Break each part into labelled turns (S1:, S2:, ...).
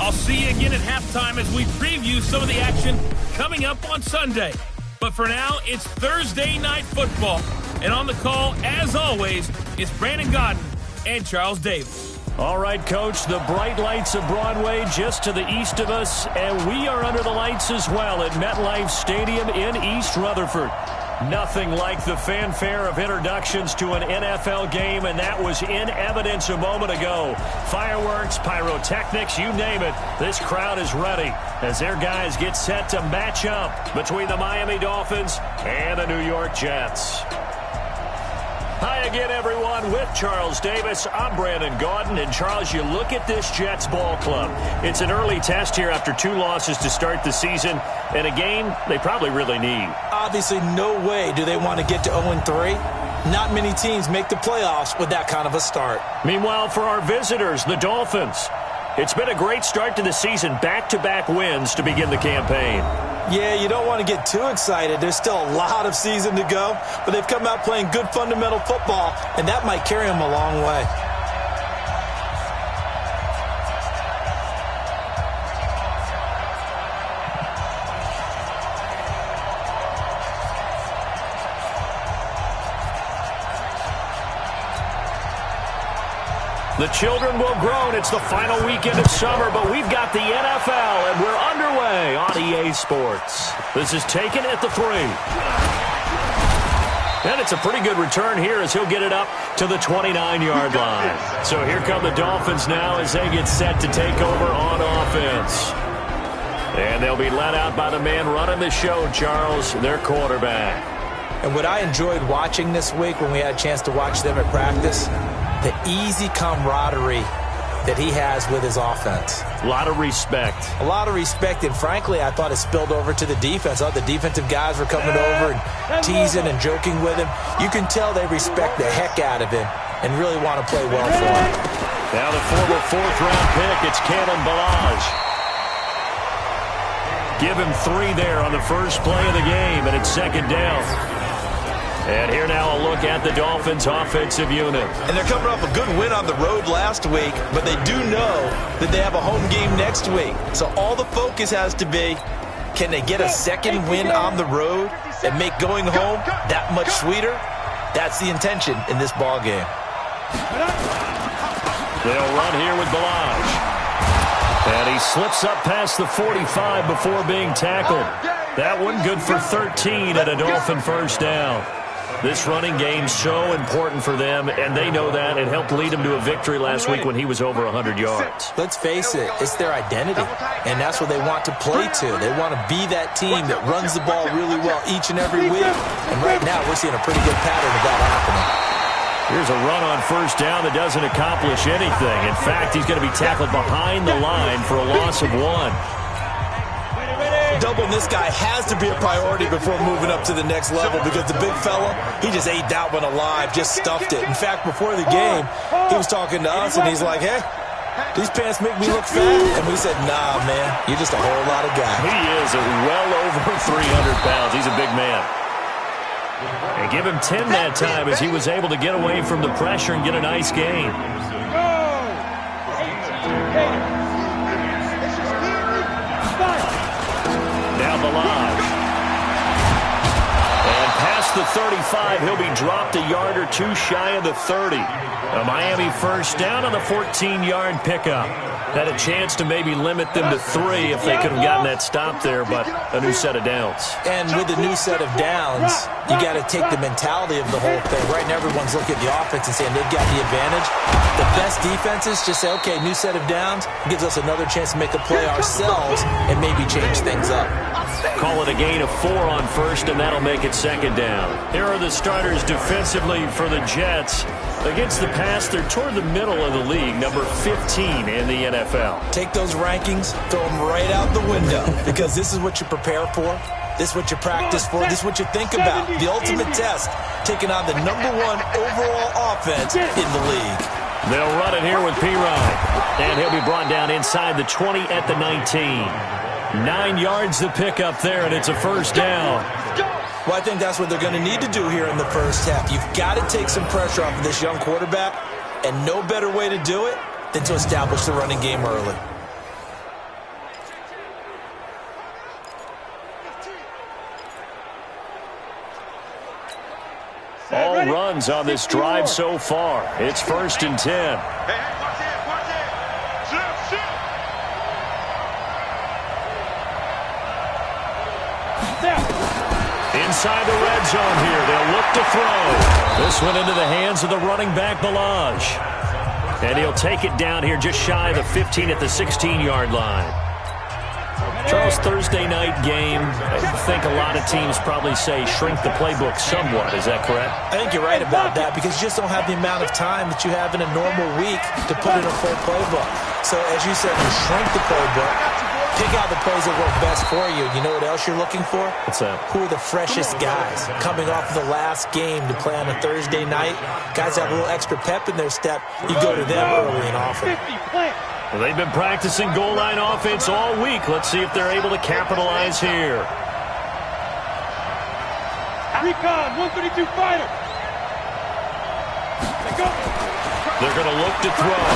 S1: I'll see you again at halftime as we preview some of the action coming up on Sunday. But for now, it's Thursday Night Football. And on the call, as always, is Brandon Godden and Charles Davis.
S2: All right, Coach, the bright lights of Broadway just to the east of us, and we are under the lights as well at MetLife Stadium in East Rutherford. Nothing like the fanfare of introductions to an NFL game, and that was in evidence a moment ago. Fireworks, pyrotechnics, you name it. This crowd is ready as their guys get set to match up between the Miami Dolphins and the New York Jets. Hi again, everyone. With Charles Davis, I'm Brandon Gaudin. And, Charles, you look at this Jets ball club. It's an early test here after 2 losses to start the season, and a game they probably really need.
S3: Obviously, no way do they want to get to 0-3. Not many teams make the playoffs with that kind of a start.
S2: Meanwhile, for our visitors, the Dolphins, it's been a great start to the season. Back-to-back wins to begin the campaign.
S3: Yeah, you don't want to get too excited. There's still a lot of season to go, but they've come out playing good fundamental football, and that might carry them a long way.
S2: The children will groan. It's the final weekend of summer, but we've got the NFL, and we're underway on EA Sports. This is taken at the 3. And it's a pretty good return here as he'll get it up to the 29-yard line. So here come the Dolphins now as they get set to take over on offense. And they'll be led out by the man running the show, Charles, their quarterback.
S3: And what I enjoyed watching this week when we had a chance to watch them at practice, the easy camaraderie that he has with his offense.
S2: A lot of respect.
S3: A lot of respect, and frankly, I thought it spilled over to the defense. The defensive guys were coming over and teasing and joking with him. You can tell they respect the heck out of him and really want to play well for him.
S2: Now the former 4th-round pick, it's Kalen Ballage. Give him 3 there on the first play of the game, and it's 2nd down. And here now a look at the Dolphins' offensive unit.
S3: And they're coming off a good win on the road last week, but they do know that they have a home game next week. So all the focus has to be, can they get a second win on the road and make going home that much sweeter? That's the intention in this ball game.
S2: They'll run here with Ballage. And he slips up past the 45 before being tackled. That one good for 13 and a Dolphin first down. This running game so important for them, and they know that. It helped lead them to a victory last week when he was over 100 yards.
S3: Let's face it, it's their identity, and that's what they want to play to. They want to be that team that runs the ball really well each and every week, and right now we're seeing a pretty good pattern of that happening.
S2: Here's a run on first down that doesn't accomplish anything. In fact, he's going to be tackled behind the line for a loss of 1.
S3: Doubling this guy has to be a priority before moving up to the next level because the big fella, he just ate that one alive, just stuffed it. In fact, before the game, he was talking to us, and he's like, hey, these pants make me look fat. And we said, nah, man, you're just a whole lot of guy.
S2: He is well over 300 pounds. He's a big man. And give him 10 that time as he was able to get away from the pressure and get a nice gain. Now Ballage. And past the 35, he'll be dropped a yard or 2 shy of the 30. A Miami first down on the 14-yard pickup. Had a chance to maybe limit them to 3 if they could have gotten that stop there, but a new set of downs.
S3: And with the new set of downs, you got to take the mentality of the whole thing. Right now, everyone's looking at the offense and saying they've got the advantage. The best defenses just say, okay, new set of downs gives us another chance to make a play ourselves and maybe change things up.
S2: Call it a gain of 4 on first, and that'll make it 2nd down. Here are the starters defensively for the Jets. Against the pass, they're toward the middle of the league, number 15 in the NFL.
S3: Take those rankings, throw them right out the window, because this is what you prepare for. This is what you practice for. This is what you think about. The ultimate test, taking on the #1 overall offense in the league.
S2: They'll run it here with P-Rod. And he'll be brought down inside the 20 at the 19. 9 yards to pick up there, and it's a first down.
S3: Well, I think that's what they're going to need to do here in the first half. You've got to take some pressure off of this young quarterback, and no better way to do it than to establish the running game early.
S2: All runs on this drive so far. It's 1st and 10. Inside the red zone here. They'll look to throw. This one into the hands of the running back, Bouie. And he'll take it down here just shy of the 15 at the 16-yard line. Charles, Thursday night game, I think a lot of teams probably say shrink the playbook somewhat. Is that correct?
S3: I think you're right about that because you just don't have the amount of time that you have in a normal week to put in a full playbook. So, as you said, you shrink the playbook, pick out the plays that work best for you. You know what else you're looking for?
S2: What's that?
S3: Who are the freshest guys coming off of the last game to play on a Thursday night? Guys have a little extra pep in their step. You go to them early and often.
S2: Well, they've been practicing goal line offense all week. Let's see if they're able to capitalize here.
S4: Recon, 132 fighter.
S2: They're going to look to throw.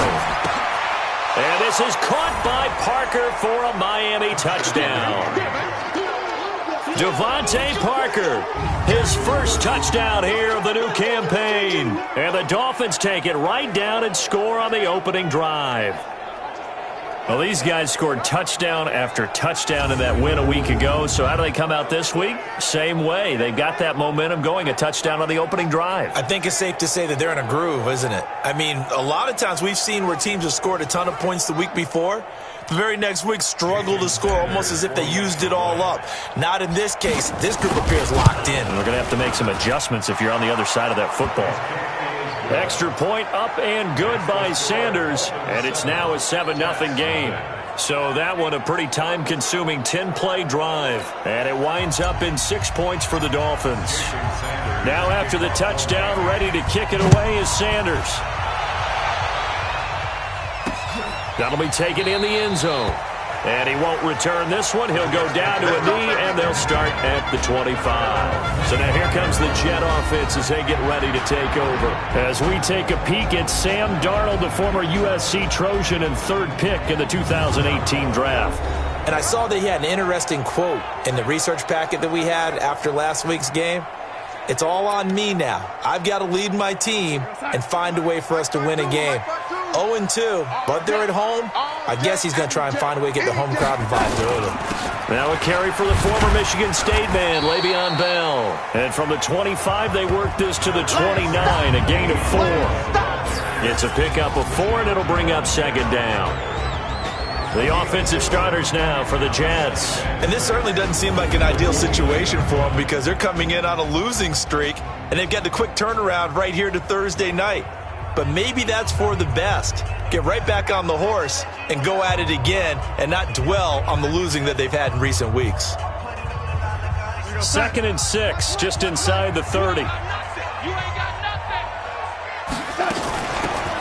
S2: And this is caught by Parker for a Miami touchdown. Devontae Parker, his first touchdown here of the new campaign. And the Dolphins take it right down and score on the opening drive. Well, these guys scored touchdown after touchdown in that win a week ago. So how do they come out this week? Same way. They got that momentum going, a touchdown on the opening drive.
S3: I think it's safe to say that they're in a groove, isn't it? I mean, a lot of times we've seen where teams have scored a ton of points the week before. The very next week struggle to score almost as if they used it all up. Not in this case. This group appears locked in.
S2: And we're going to have to make some adjustments if you're on the other side of that football. Extra point up and good by Sanders, and it's now a 7-0 game. So that one a pretty time-consuming 10-play drive, and it winds up in 6 points for the Dolphins. Now after the touchdown, ready to kick it away is Sanders. That'll be taken in the end zone. And he won't return this one. He'll go down to a knee, and they'll start at the 25. So now here comes the Jet offense as they get ready to take over. As we take a peek at Sam Darnold, the former USC Trojan and 3rd pick in the 2018 draft.
S3: And I saw that he had an interesting quote in the research packet that we had after last week's game. It's all on me now. I've got to lead my team and find a way for us to win a game. 0-2, but they're at home. I guess he's going to try and find a way to get the home crowd involved early.
S2: Now a carry for the former Michigan State man, Le'Veon Bell. And from the 25, they work this to the 29, a gain of 4. It's a pickup of 4, and it'll bring up 2nd down. The offensive starters now for the Jets.
S3: And this certainly doesn't seem like an ideal situation for them because they're coming in on a losing streak, and they've got the quick turnaround right here to Thursday night. But maybe that's for the best. Get right back on the horse and go at it again and not dwell on the losing that they've had in recent weeks.
S2: 2nd and 6, just inside the 30.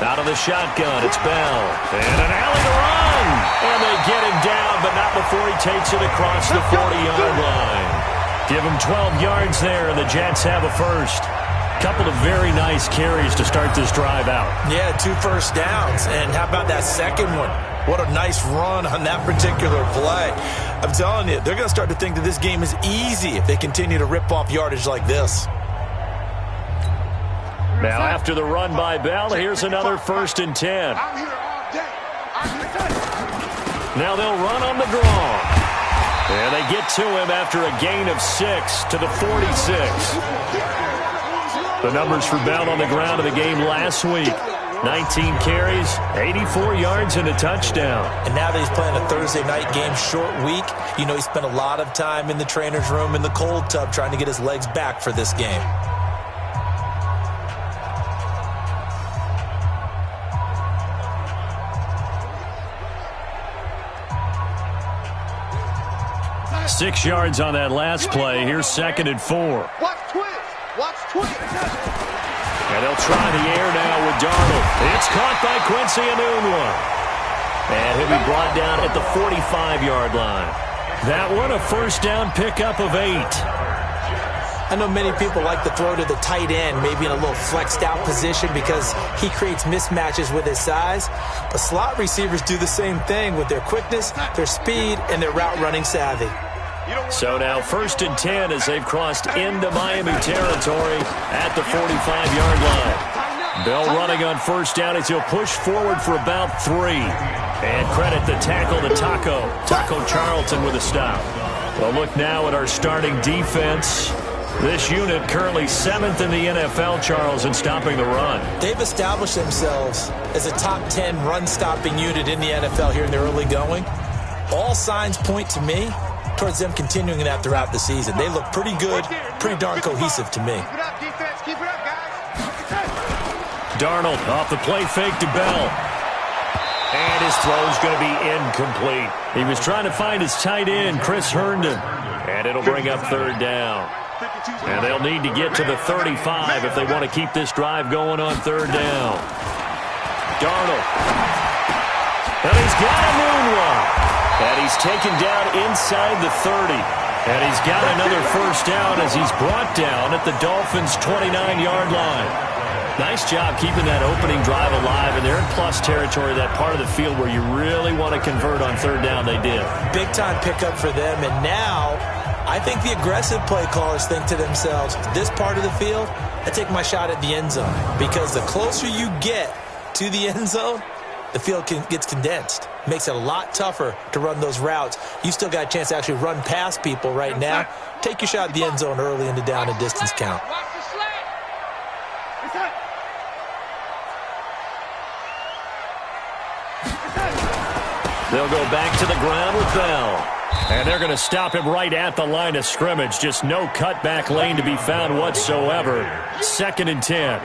S2: Out of the shotgun, it's Bell. And an alley to run. And they get him down, but not before he takes it across the 40-yard line. Give him 12 yards there, and the Jets have a first. Couple of very nice carries to start this drive out.
S3: Yeah, 2 first downs. And how about that second one? What a nice run on that particular play. I'm telling you, they're going to start to think that this game is easy if they continue to rip off yardage like this.
S2: Now after the run by Bell, here's another 1st and 10. Now they'll run on the draw. And they get to him after a gain of 6 to the 46. The numbers for Bell on the ground in the game last week. 19 carries, 84 yards, and a touchdown.
S3: And now that he's playing a Thursday night game, short week, you know he spent a lot of time in the trainer's room in the cold tub trying to get his legs back for this game.
S2: Six yards on that last play. Here's 2nd and 4.
S4: Watch twist. Watch twist.
S2: And they'll try the air now with Darnold. It's caught by Quincy Enunwa. And he'll be brought down at the 45-yard line. That one a 1st down pickup of 8.
S3: I know many people like to throw to the tight end, maybe in a little flexed out position because he creates mismatches with his size. But slot receivers do the same thing with their quickness, their speed, and their route running savvy.
S2: So now 1st and 10 as they've crossed into Miami territory at the 45-yard line. Bell running on 1st down as he'll push forward for about 3. And credit the tackle to Taco Charlton with a stop. Well, look now at our starting defense. This unit currently 7th in the NFL, Charles, in stopping the run.
S3: They've established themselves as a top 10 run-stopping unit in the NFL here in the early going. All signs point to me towards them continuing that throughout the season. They look pretty good, pretty darn cohesive to me.
S2: Darnold off the play fake to Bell. And his throw's going to be incomplete. He was trying to find his tight end, Chris Herndon. And it'll bring up 3rd down. And they'll need to get to the 35 if they want to keep this drive going on 3rd down. Darnold. And he's got a moonwalk. And he's taken down inside the 30. And he's got another 1st down as he's brought down at the Dolphins' 29-yard line. Nice job keeping that opening drive alive, and they're in plus territory, that part of the field where you really want to convert on 3rd down. They did. Big-time pickup for them, and now I think the aggressive play callers think to themselves, this part of the field, I take my shot at the end zone, because the closer you get to the end zone, the field gets condensed. Makes it a lot tougher to run those routes. You still got a chance to actually run past people right now. Take your shot at the end zone early in the down and distance count. They'll go back to the ground with Bell. And they're going to stop him right at the line of scrimmage. Just no cutback lane to be found whatsoever. 2nd and 10.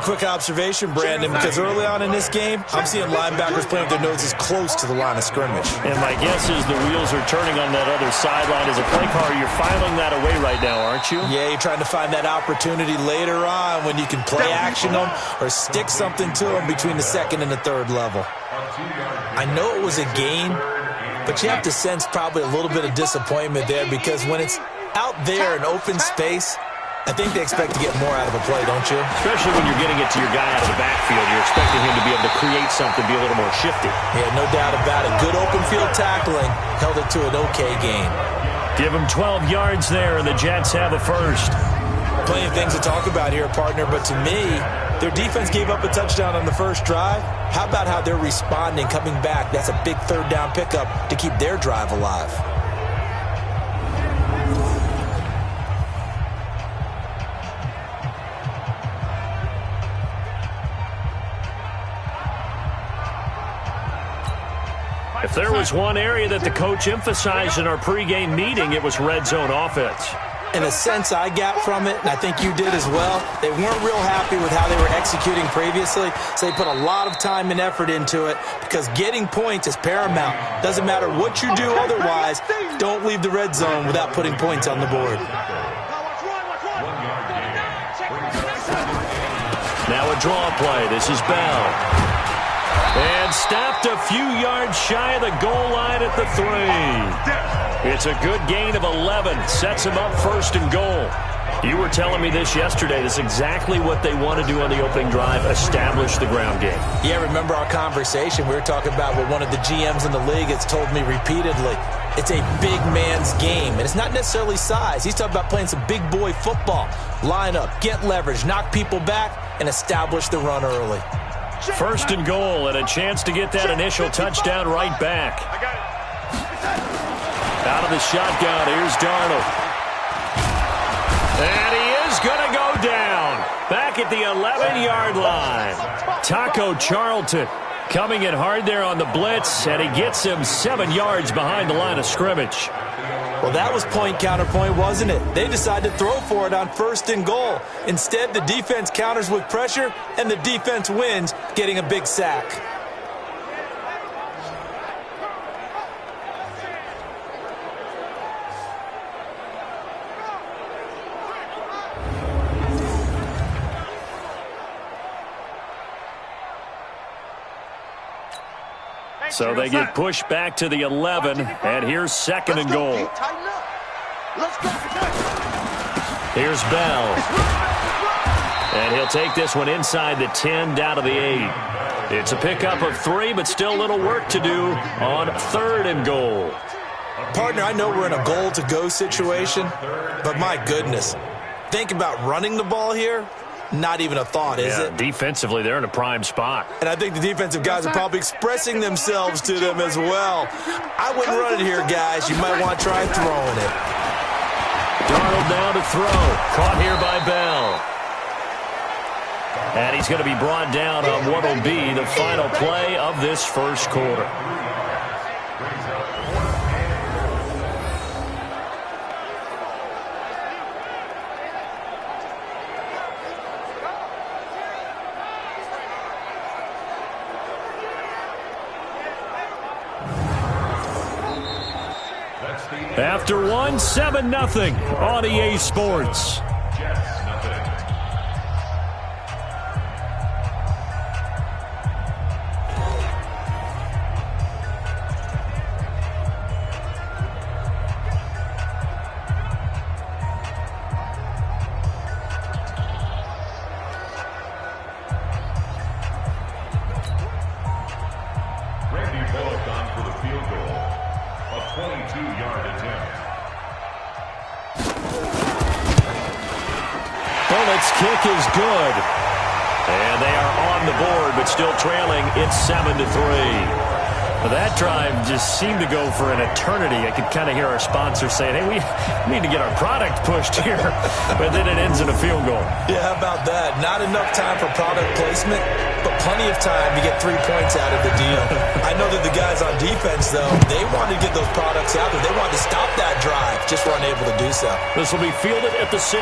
S2: Quick observation, Brandon, because early on in this game, I'm seeing linebackers playing with their noses close to the line of scrimmage. And my guess is the wheels are turning on that other sideline. As a play caller, you're filing that away right now, aren't you? Yeah, you're trying to find that opportunity later on when you can play action them or stick something to them between the 2nd and the 3rd level. I know it was a gain, but you have to sense probably a little bit of disappointment there, because when it's out there in open space, I think they expect to get more out of a play, don't you? Especially when you're getting it to your guy out of the backfield. You're expecting him to be able to create something, be a little more shifty. Yeah, no doubt about it. Good open field tackling. Held it to an okay gain. Give him 12 yards there, and the Jets have a 1st. Plenty of things to talk about here, partner, but to me, their defense gave up a touchdown on the 1st drive. How about how they're responding, coming back? That's a big 3rd down pickup to keep their drive alive. If there was one area that the coach emphasized in our pregame meeting, it was red zone offense. In a sense, I got from it, and I think you did as well, they weren't real happy with how they were executing previously, so they put a lot of time and effort into it, because getting points is paramount. Doesn't matter what you do otherwise, don't leave the red zone without putting points on the board. Now a draw play. This is Bell. And stopped a few yards shy of the goal line at the 3. It's a good gain of 11. Sets him up 1st and goal. You were telling me this yesterday. This is exactly what they want to do on the opening drive, establish the ground game. Yeah, remember our conversation. We were talking about what one of the GMs in the league has told me repeatedly. It's a big man's game, and it's not necessarily size. He's talking about playing some big boy football. Line up, get leverage, knock people back, and establish the run early. 1st and goal, and a chance to get that initial touchdown right back. Out of the shotgun, here's Darnold. And he is going to go down. Back at the 11-yard line. Taco Charlton coming in hard there on the blitz, and he gets him 7 yards behind the line of scrimmage. Well, that was point counterpoint, wasn't it? They decided to throw for it on 1st and goal. Instead, the defense counters with pressure, and the defense wins, getting a big sack. So they get pushed back to the 11, and here's 2nd and goal. Here's Bell. And he'll take this one inside the 10, down to the 8. It's a pickup of 3, but still a little work to do on 3rd and goal.
S3: Partner, I know we're in a goal-to-go situation, but my goodness, think about running the ball here. Not even a thought, is it?
S2: Defensively, they're in a prime spot.
S3: And I think the defensive guys are probably expressing themselves to them as well. I wouldn't run it here, guys. You might want to try throwing it.
S2: Darnold now to throw. Caught here by Bell. And he's going to be brought down on what will be the final play of this first quarter. After 7-0 on EA Sports. Kick is good. And they are on the board, but still trailing. It's 7-3. That drive just seemed to go for an eternity. I could kind of hear our sponsor saying, hey, we need to get our product pushed here. But then it ends in a field goal.
S3: Yeah, how about that? Not enough time for product placement, but plenty of time to get 3 points out of the deal. I know that the guys on defense, though, they wanted to get those products out there. They wanted to stop that drive, just were unable to do so.
S2: This will be fielded at the 6.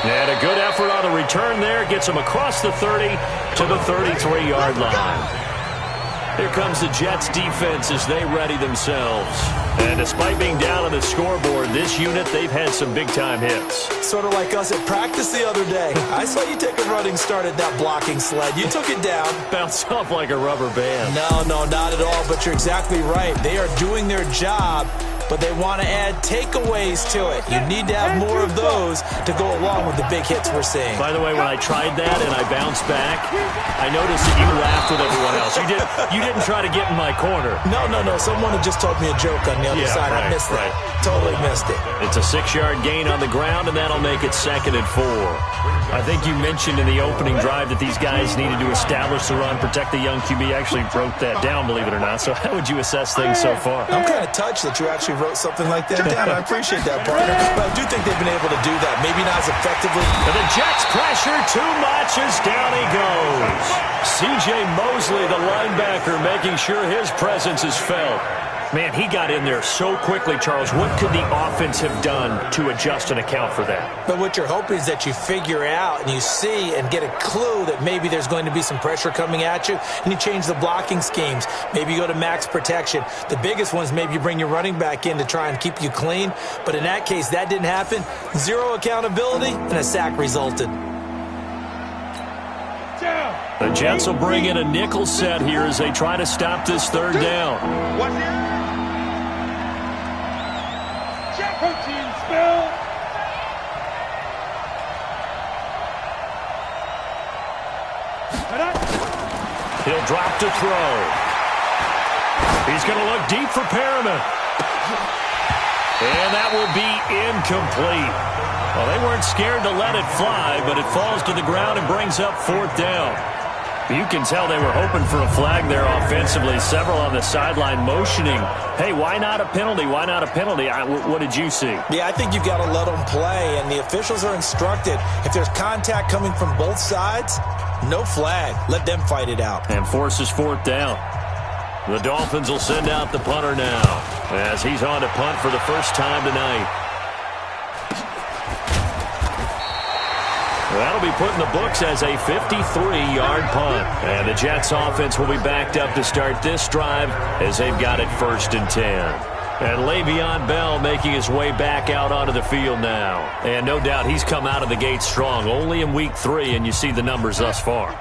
S2: And a good effort on the return there. Gets him across the 30 to the 33-yard line. Here comes the Jets defense as they ready themselves. And despite being down on the scoreboard, this unit, they've had some big-time hits.
S3: Sort of like us at practice the other day. I saw you take a running start at that blocking sled. You took it down.
S2: Bounced off like a rubber band.
S3: No, not at all, but you're exactly right. They are doing their job, but they want to add takeaways to it. You need to have more of those to go along with the big hits we're seeing.
S2: By the way, when I tried that and I bounced back, I noticed that you laughed with everyone else. You didn't try to get in my corner.
S3: No. Someone had just told me a joke on the other side.
S2: Right,
S3: I missed it. Totally missed it.
S2: It's a 6-yard gain on the ground, and that'll make it 2nd and 4. I think you mentioned in the opening drive that these guys needed to establish the run, protect the young QB. I actually wrote that down, believe it or not. So how would you assess things so far?
S3: I'm kind of touched that you actually wrote something like that down. I appreciate that, partner. But I do think they've been able to do that. Maybe not as effectively.
S2: And the Jets pressure too much as down he goes. C.J. Mosley, the linebacker, making sure his presence is felt. Man, he got in there so quickly, Charles. What could the offense have done to adjust and account for that?
S3: But what you're hoping is that you figure out and you see and get a clue that maybe there's going to be some pressure coming at you, and you change the blocking schemes. Maybe you go to max protection. The biggest one is maybe you bring your running back in to try and keep you clean. But in that case, that didn't happen. 0 accountability, and a sack resulted.
S2: The Jets will bring in a nickel set here as they try to stop this 3rd down.
S4: Protein spill.
S2: He'll drop to throw. He's going to look deep for Perriman. And that will be incomplete. Well, they weren't scared to let it fly, but it falls to the ground and brings up 4th down. You can tell they were hoping for a flag there offensively. Several on the sideline motioning, hey, why not a penalty? Why not a penalty? What did you see?
S3: Yeah, I think you've got to let them play, and the officials are instructed. If there's contact coming from both sides, no flag. Let them fight it out.
S2: And forces 4th down. The Dolphins will send out the punter now as he's on to punt for the first time tonight. That'll be put in the books as a 53-yard punt. And the Jets offense will be backed up to start this drive as they've got it 1st and 10. And Le'Veon Bell making his way back out onto the field now. And no doubt he's come out of the gate strong. Only in week 3, and you see the numbers thus far.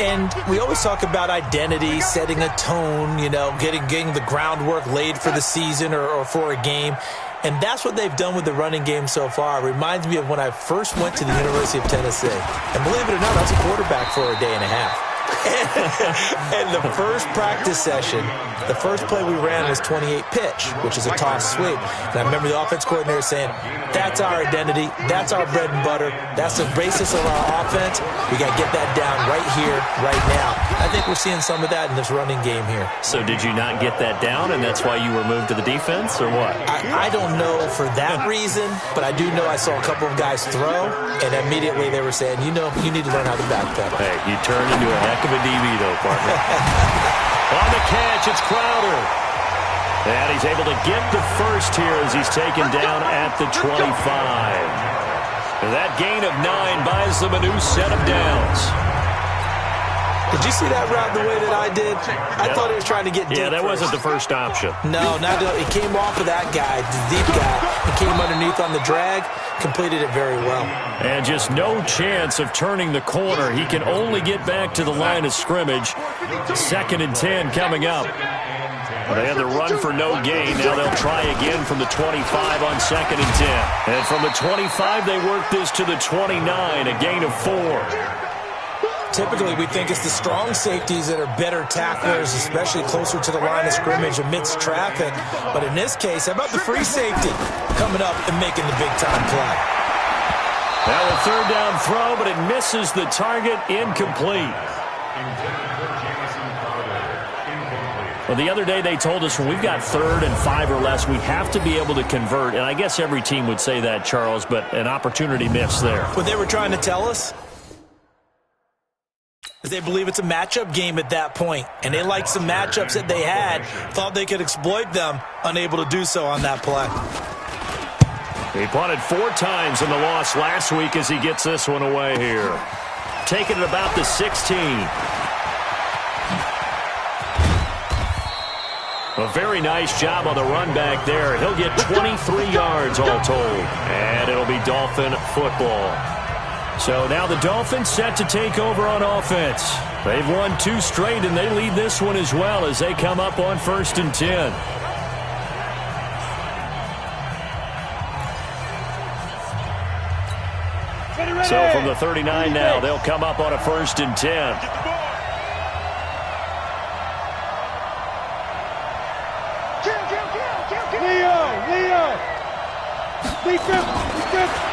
S3: And we always talk about identity, setting a tone, getting the groundwork laid for the season or for a game. And that's what they've done with the running game so far. It reminds me of when I first went to the University of Tennessee. And believe it or not, I was a quarterback for a day and a half. And the first practice session, the first play we ran was 28 pitch, which is a toss sweep. And I remember the offense coordinator saying, that's our identity, that's our bread and butter, that's the basis of our offense. We got to get that down right here, right now. I think we're seeing some of that in this running game here.
S2: So did you not get that down, and that's why you were moved to the defense, or what?
S3: I don't know for that reason, but I do know I saw a couple of guys throw, and immediately they were saying, you know, you need to learn how to backpedal.
S2: Hey, you turned into a heck of a DB, though, partner. On the catch, it's Crowder. And he's able to get the first here as he's taken down at the 25. That gain of 9 buys them a new set of downs.
S3: Did you see that route the way that I did? I thought he was trying to get deep.
S2: Yeah, that
S3: first.
S2: wasn't the first option.
S3: No, it came off of that guy, the deep guy. It came underneath on the drag, completed it very well.
S2: And just no chance of turning the corner. He can only get back to the line of scrimmage. 2nd and 10 coming up. They had the run for no gain. Now they'll try again from the 25 on 2nd and 10. And from the 25, they work this to the 29, a gain of 4.
S3: Typically, we think it's the strong safeties that are better tacklers, especially closer to the line of scrimmage amidst traffic. But in this case, how about the free safety coming up and making the big-time play?
S2: Now a 3rd down throw, but it misses the target, incomplete. Well, the other day they told us when we've got 3rd and 5 or less, we have to be able to convert. And I guess every team would say that, Charles, but an opportunity missed there.
S3: What they were trying to tell us is they believe it's a matchup game at that point, and they liked some matchups that they had, thought they could exploit them, unable to do so on that play.
S2: He punted 4 times in the loss last week as he gets this one away here. Taking it about the 16. A very nice job on the run back there. He'll get 23 yards all told, and it'll be Dolphin football. So now the Dolphins set to take over on offense. They've won 2 straight, and they lead this one as well as they come up on 1st and 10. So from the 39 now, they'll come up on a 1st and 10.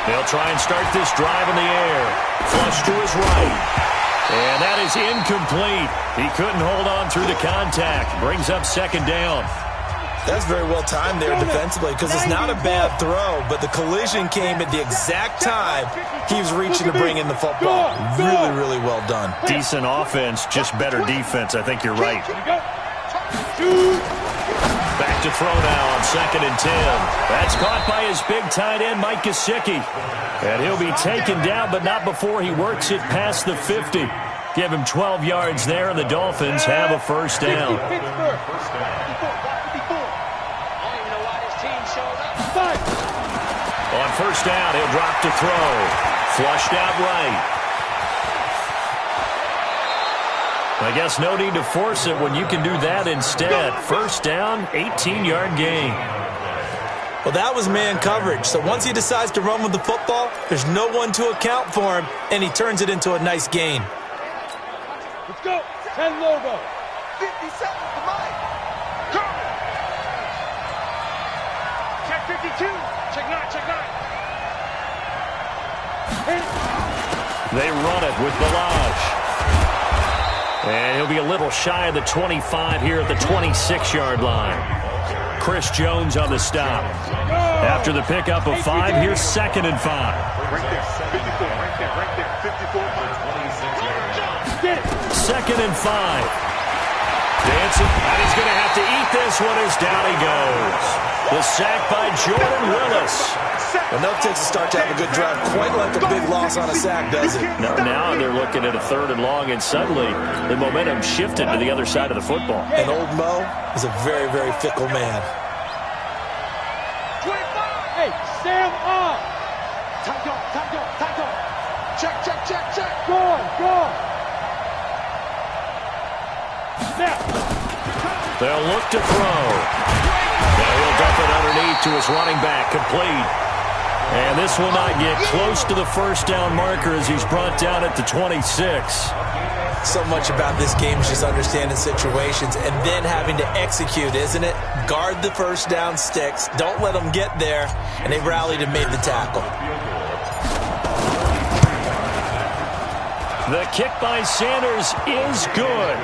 S2: They'll try and start this drive in the air. Flush to his right. And that is incomplete. He couldn't hold on through the contact. Brings up 2nd down.
S3: That's very well timed there defensively because it's not a bad throw, but the collision came at the exact time he was reaching to bring in the football. Really, really well done.
S2: Decent offense, just better defense. I think you're right. Back to throw now on 2nd and 10. That's caught by his big tight end, Mike Gesicki. And he'll be taken down, but not before he works it past the 50. Give him 12 yards there, and the Dolphins have a 1st down. On 1st down, he'll drop to throw. Flushed out right. I guess no need to force it when you can do that instead. 1st down, 18-yard gain.
S3: Well, that was man coverage. So once he decides to run with the football, there's no one to account for him, and he turns it into a nice gain.
S4: Let's go. 10 logo. 50 seconds to mine. Check 52. Check 9. Check 9.
S2: They run it with Balaj. And he'll be a little shy of the 25 here at the 26-yard line. Chris Jones on the stop. After the pickup of 5, here's 2nd and 5.
S4: Right there. 54. Right there. 54.
S2: 2nd and 5. Dancing, and he's going to have to eat this one as down he goes. The sack by Jordan Willis.
S3: Enough takes a start to have a good drive. Quite like a big loss on a sack, does it?
S2: Now they're looking at a 3rd and long, and suddenly the momentum shifted to the other side of the football.
S3: And old Mo is a very, very fickle man.
S4: Hey, Sam on. Time go. Check. Go on. Snap.
S2: They'll look to throw. Now he'll dump it underneath to his running back, complete. And this will not get close to the first down marker as he's brought down at the 26.
S3: So much about this game is just understanding situations and then having to execute, isn't it? Guard the first down sticks. Don't let them get there. And they rallied and made the tackle.
S2: The kick by Sanders is good.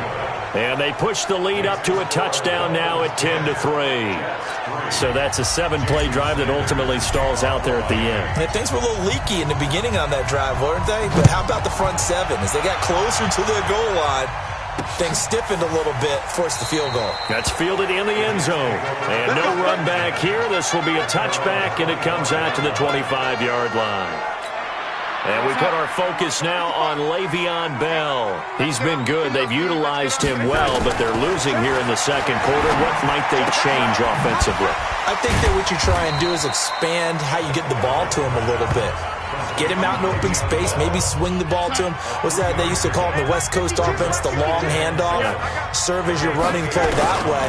S2: And they push the lead up to a touchdown now at 10-3. So that's a 7-play drive that ultimately stalls out there at the end.
S3: Yeah, things were a little leaky in the beginning on that drive, weren't they? But how about the front seven? As they got closer to the goal line, things stiffened a little bit, forced the field goal.
S2: That's fielded in the end zone. And no run back here. This will be a touchback, and it comes out to the 25-yard line. And we put our focus now on Le'Veon Bell. He's been good. They've utilized him well, but they're losing here in the second quarter. What might they change offensively?
S3: I think that what you try and do is expand how you get the ball to him a little bit. Get him out in open space, maybe swing the ball to him. What's that they used to call in the West Coast offense, the long handoff? Serve as your running play that way,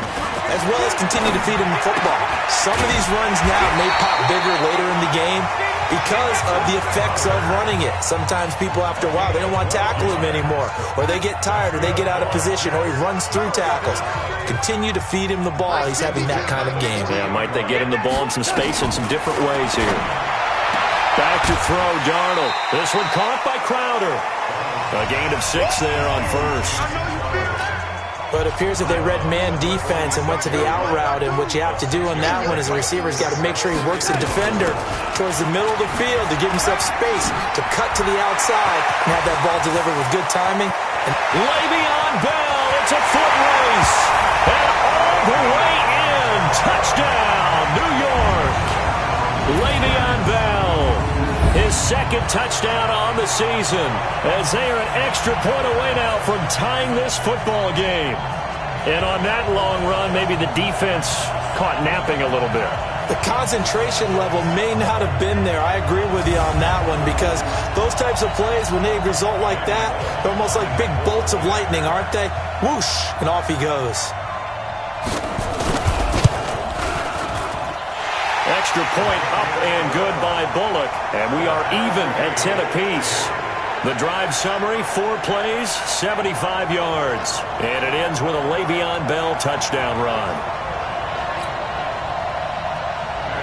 S3: as well as continue to feed him the football. Some of these runs now may pop bigger later in the game because of the effects of running it. Sometimes people, after a while, they don't want to tackle him anymore, or they get tired, or they get out of position, or he runs through tackles. Continue to feed him the ball. He's having that kind of game.
S2: Yeah, might they get him the ball in some space in some different ways here. Back to throw, Darnold. This one caught by Crowder. A gain of 6 there on first.
S3: But it appears that they read man defense and went to the out route, and what you have to do on that one is the receiver's got to make sure he works the defender towards the middle of the field to give himself space to cut to the outside and have that ball delivered with good timing. And
S2: Le'Veon Bell, it's a foot race. And all the way in. Touchdown, New York. Le'Veon Bell, his second touchdown on the season, as they are an extra point away now from tying this football game. And on that long run, maybe the defense caught napping a little bit.
S3: The concentration level may not have been there. I agree with you on that one, because those types of plays, when they result like that, they're almost like big bolts of lightning, aren't they? Whoosh, and off he goes.
S2: Extra point up and good by Bullock. And we are even at 10 apiece. The drive summary, 4 plays, 75 yards. And it ends with a Le'Veon Bell touchdown run.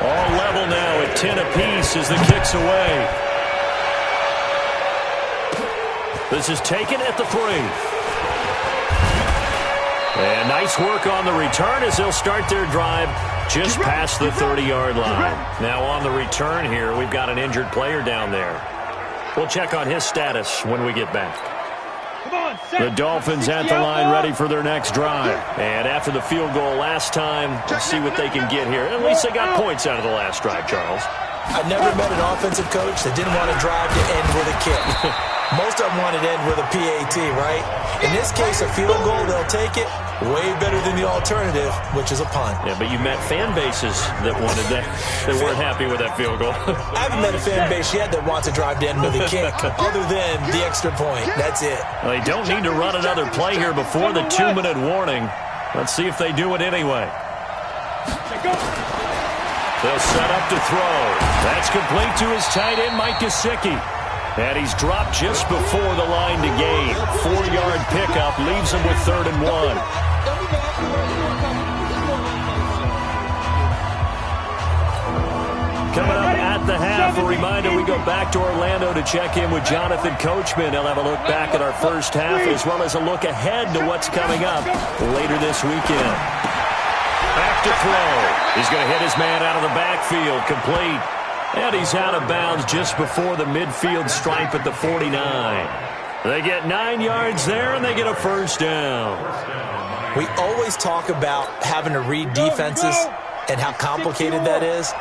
S2: All level now at 10 apiece as the kick's away. This is taken at the 3. And nice work on the return as they'll start their drive just past the 30-yard line. Now on the return here, we've got an injured player down there. We'll check on his status when we get back. The Dolphins at the line ready for their next drive. And after the field goal last time, we'll see what they can get here. At least they got points out of the last drive, Charles.
S3: I never met an offensive coach that didn't want to drive to end with a kick. Most of them wanted to end with a PAT, right? In this case, a field goal, they'll take it. Way better than the alternative, which is a punt.
S2: Yeah, but you met fan bases that wanted that. They weren't happy with that field goal.
S3: I haven't met a fan base yet that wants to drive to end with a kick, other than the extra point. That's it.
S2: Well, they don't need to run another play here before the 2-minute warning. Let's see if they do it anyway. They'll set up to throw. That's complete to his tight end, Mike Gesicki. And he's dropped just before the line to gain. 4-yard pickup leaves him with 3rd and 1. Coming up at the half, a reminder, we go back to Orlando to check in with Jonathan Coachman. He'll have a look back at our first half as well as a look ahead to what's coming up later this weekend. Back to throw. He's going to hit his man out of the backfield, complete. And he's out of bounds just before the midfield stripe at the 49. They get 9 yards there, and they get a first down.
S3: We always talk about having to read defenses and how complicated that is.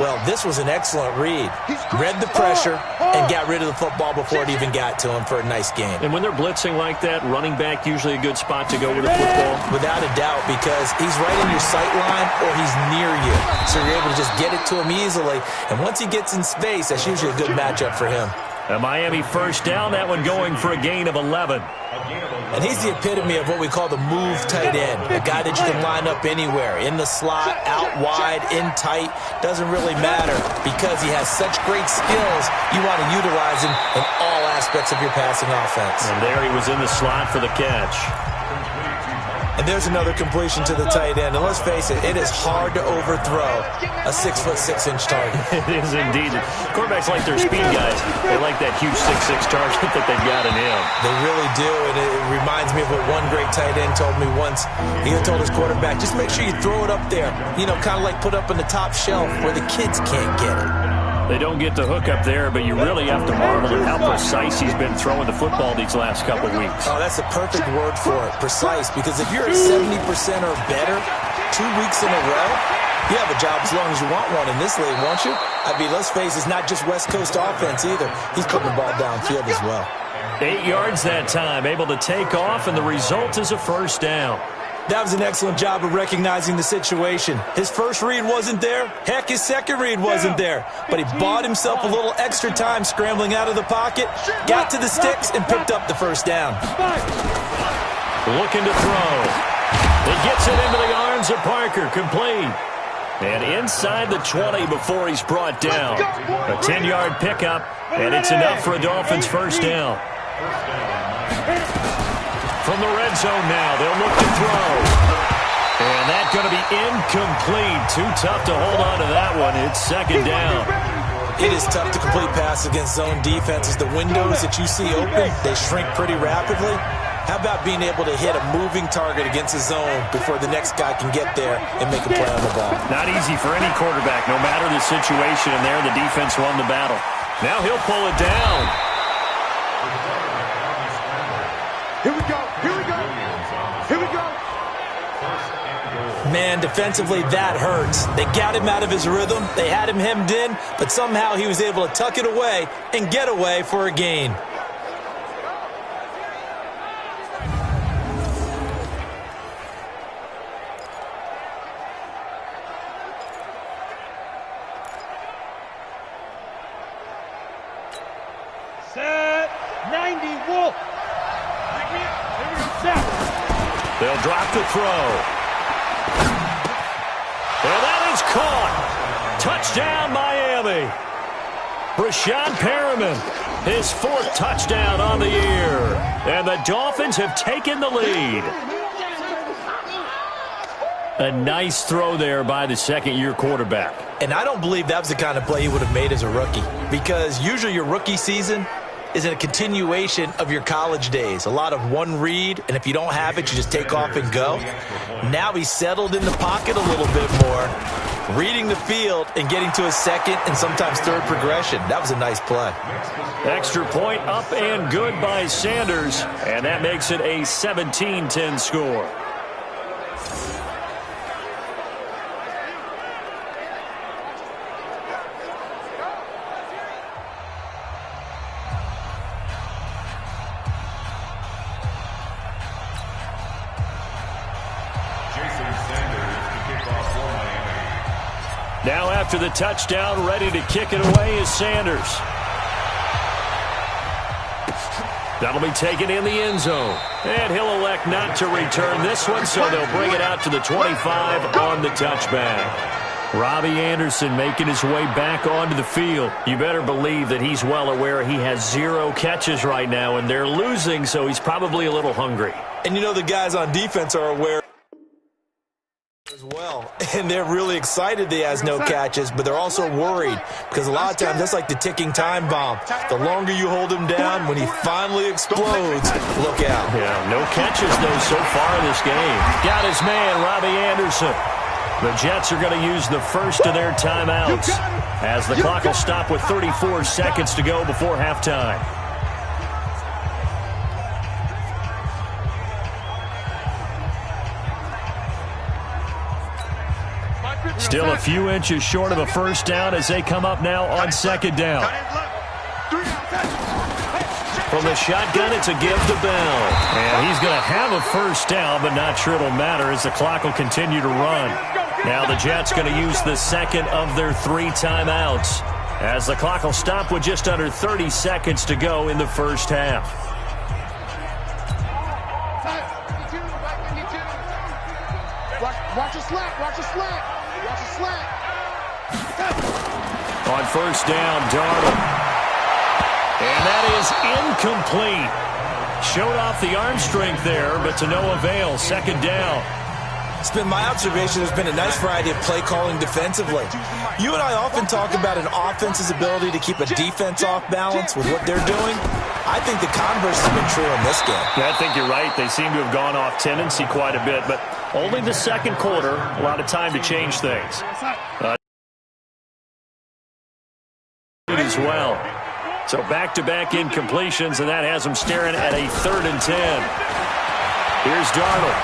S3: Well, this was an excellent read. Read the pressure and got rid of the football before it even got to him for a nice game.
S2: And when they're blitzing like that, running back usually a good spot to go with the football?
S3: Without a doubt, because he's right in your sight line or he's near you. So you're able to just get it to him easily. And once he gets in space, that's usually a good matchup for him.
S2: A Miami first down, that one going for a gain of 11.
S3: And he's the epitome of what we call the move tight end, a guy that you can line up anywhere, in the slot, out wide, in tight, doesn't really matter because he has such great skills. You want to utilize him in all aspects of your passing offense.
S2: And there he was in the slot for the catch.
S3: And there's another completion to the tight end. And let's face it, it is hard to overthrow a 6'6" target.
S2: It is indeed. Quarterbacks like their speed guys. They like that huge 6'6" target that they've got in him.
S3: They really do, and it reminds me of what one great tight end told me once. He told his quarterback, just make sure you throw it up there. You know, kind of like put up on the top shelf where the kids can't get it.
S2: They don't get the hook up there, but you really have to marvel at how precise he's been throwing the football these last couple weeks.
S3: Oh, that's the perfect word for it, precise, because if you're at 70% or better 2 weeks in a row, you have a job as long as you want one in this league, won't you? I mean, let's face it, it's not just West Coast offense either. He's putting the ball downfield as well.
S2: 8 yards that time, able to take off, and the result is a first down.
S3: That was an excellent job of recognizing the situation. His first read wasn't there. Heck, his second read wasn't there. But he bought himself a little extra time scrambling out of the pocket, got to the sticks, and picked up the first down.
S2: Looking to throw. He gets it into the arms of Parker, complete. And inside the 20 before he's brought down. A 10-yard pickup, and it's enough for a Dolphins first down. From the red zone now, they'll look to throw. And that's going to be incomplete. Too tough to hold on to that one. It's second down.
S3: It is tough to complete pass against zone defenses. The windows that you see open, they shrink pretty rapidly. How about being able to hit a moving target against a zone before the next guy can get there and make a play on the ball?
S2: Not easy for any quarterback, no matter the situation. And there, the defense won the battle. Now he'll pull it down.
S4: Here we go. Here we go. Here we go.
S3: Man, defensively, that hurts. They got him out of his rhythm. They had him hemmed in, but somehow he was able to tuck it away and get away for a gain.
S4: Set. 90 Wolf.
S2: They'll drop the throw. And that is caught. Touchdown, Miami. Brashad Perriman, his fourth touchdown on the year. And the Dolphins have taken the lead. A nice throw there by the second-year quarterback.
S3: And I don't believe that was the kind of play he would have made as a rookie, because usually your rookie season is a continuation of your college days. A lot of one read, and if you don't have it, you just take off and go. Now he's settled in the pocket a little bit more, reading the field and getting to a second and sometimes third progression. That was a nice play.
S2: Extra point up and good by Sanders, and that makes it a 17-10 score. Now after the touchdown, ready to kick it away is Sanders. That'll be taken in the end zone. And he'll elect not to return this one, so they'll bring it out to the 25 on the touchback. Robbie Anderson making his way back onto the field. You better believe that he's well aware he has 0 catches right now, and they're losing, so he's probably a little hungry.
S3: And you know the guys on defense are aware as well, and they're really excited he has no catches, but they're also worried because a lot of times that's like the ticking time bomb. The longer you hold him down, when he finally explodes, look out.
S2: Yeah, no catches, though, so far in this game. Got his man, Robbie Anderson. The Jets are going to use the first of their timeouts as the clock will stop with 34 seconds to go before halftime. Still a few inches short of a first down as they come up now on second down. From the shotgun, it's a give to Bell. And he's going to have a first down, but not sure it'll matter as the clock will continue to run. Now the Jets going to use the second of their 3 timeouts as the clock will stop with just under 30 seconds to go in the first half.
S4: Watch a slant, watch a slant, watch a slant.
S2: On first down, Darnold. And that is incomplete. Showed off the arm strength there, but to no avail. Second down.
S3: It's been my observation there's been a nice variety of play calling defensively. You and I often talk about an offense's ability to keep a defense off balance with what they're doing. I think the converse has been true in this game.
S2: Yeah, I think you're right. They seem to have gone off tendency quite a bit, but only the second quarter, a lot of time to change things. As well. So back-to-back incompletions, and that has them staring at a 3rd and 10. Here's Darnold.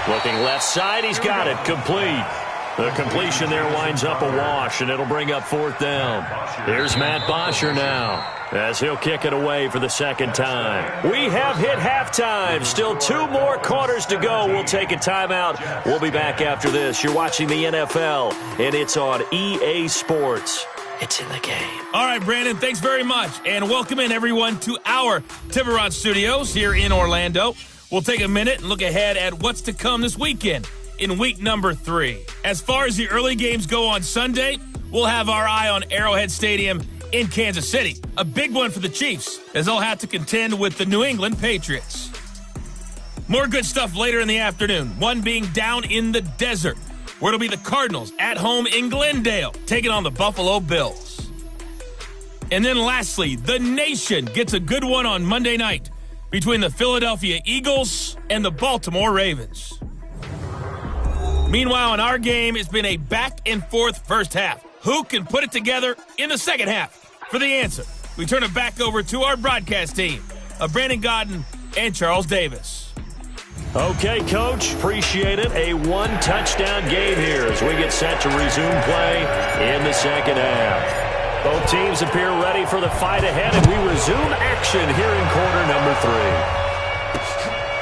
S2: Looking left side, he's got it, complete. The completion there winds up a wash, and it'll bring up 4th down. Here's Matt Bosher now, as he'll kick it away for the second time. We have hit halftime. Still 2 more quarters to go. We'll take a timeout. We'll be back after this. You're watching the NFL, and it's on EA Sports. It's in the game.
S1: All right, Brandon, thanks very much. And welcome in, everyone, to our Tiburon Studios here in Orlando. We'll take a minute and look ahead at what's to come this weekend in week number 3. As far as the early games go on Sunday, we'll have our eye on Arrowhead Stadium in Kansas City. A big one for the Chiefs, as they'll have to contend with the New England Patriots. More good stuff later in the afternoon, one being down in the desert, where it'll be the Cardinals at home in Glendale, taking on the Buffalo Bills. And then lastly, the nation gets a good one on Monday night between the Philadelphia Eagles and the Baltimore Ravens. Meanwhile, in our game, it's been a back-and-forth first half. Who can put it together in the second half? For the answer, we turn it back over to our broadcast team of Brandon Godden and Charles Davis.
S2: Okay, Coach, appreciate it. A 1-touchdown game here as we get set to resume play in the second half. Both teams appear ready for the fight ahead, and we resume action here in quarter number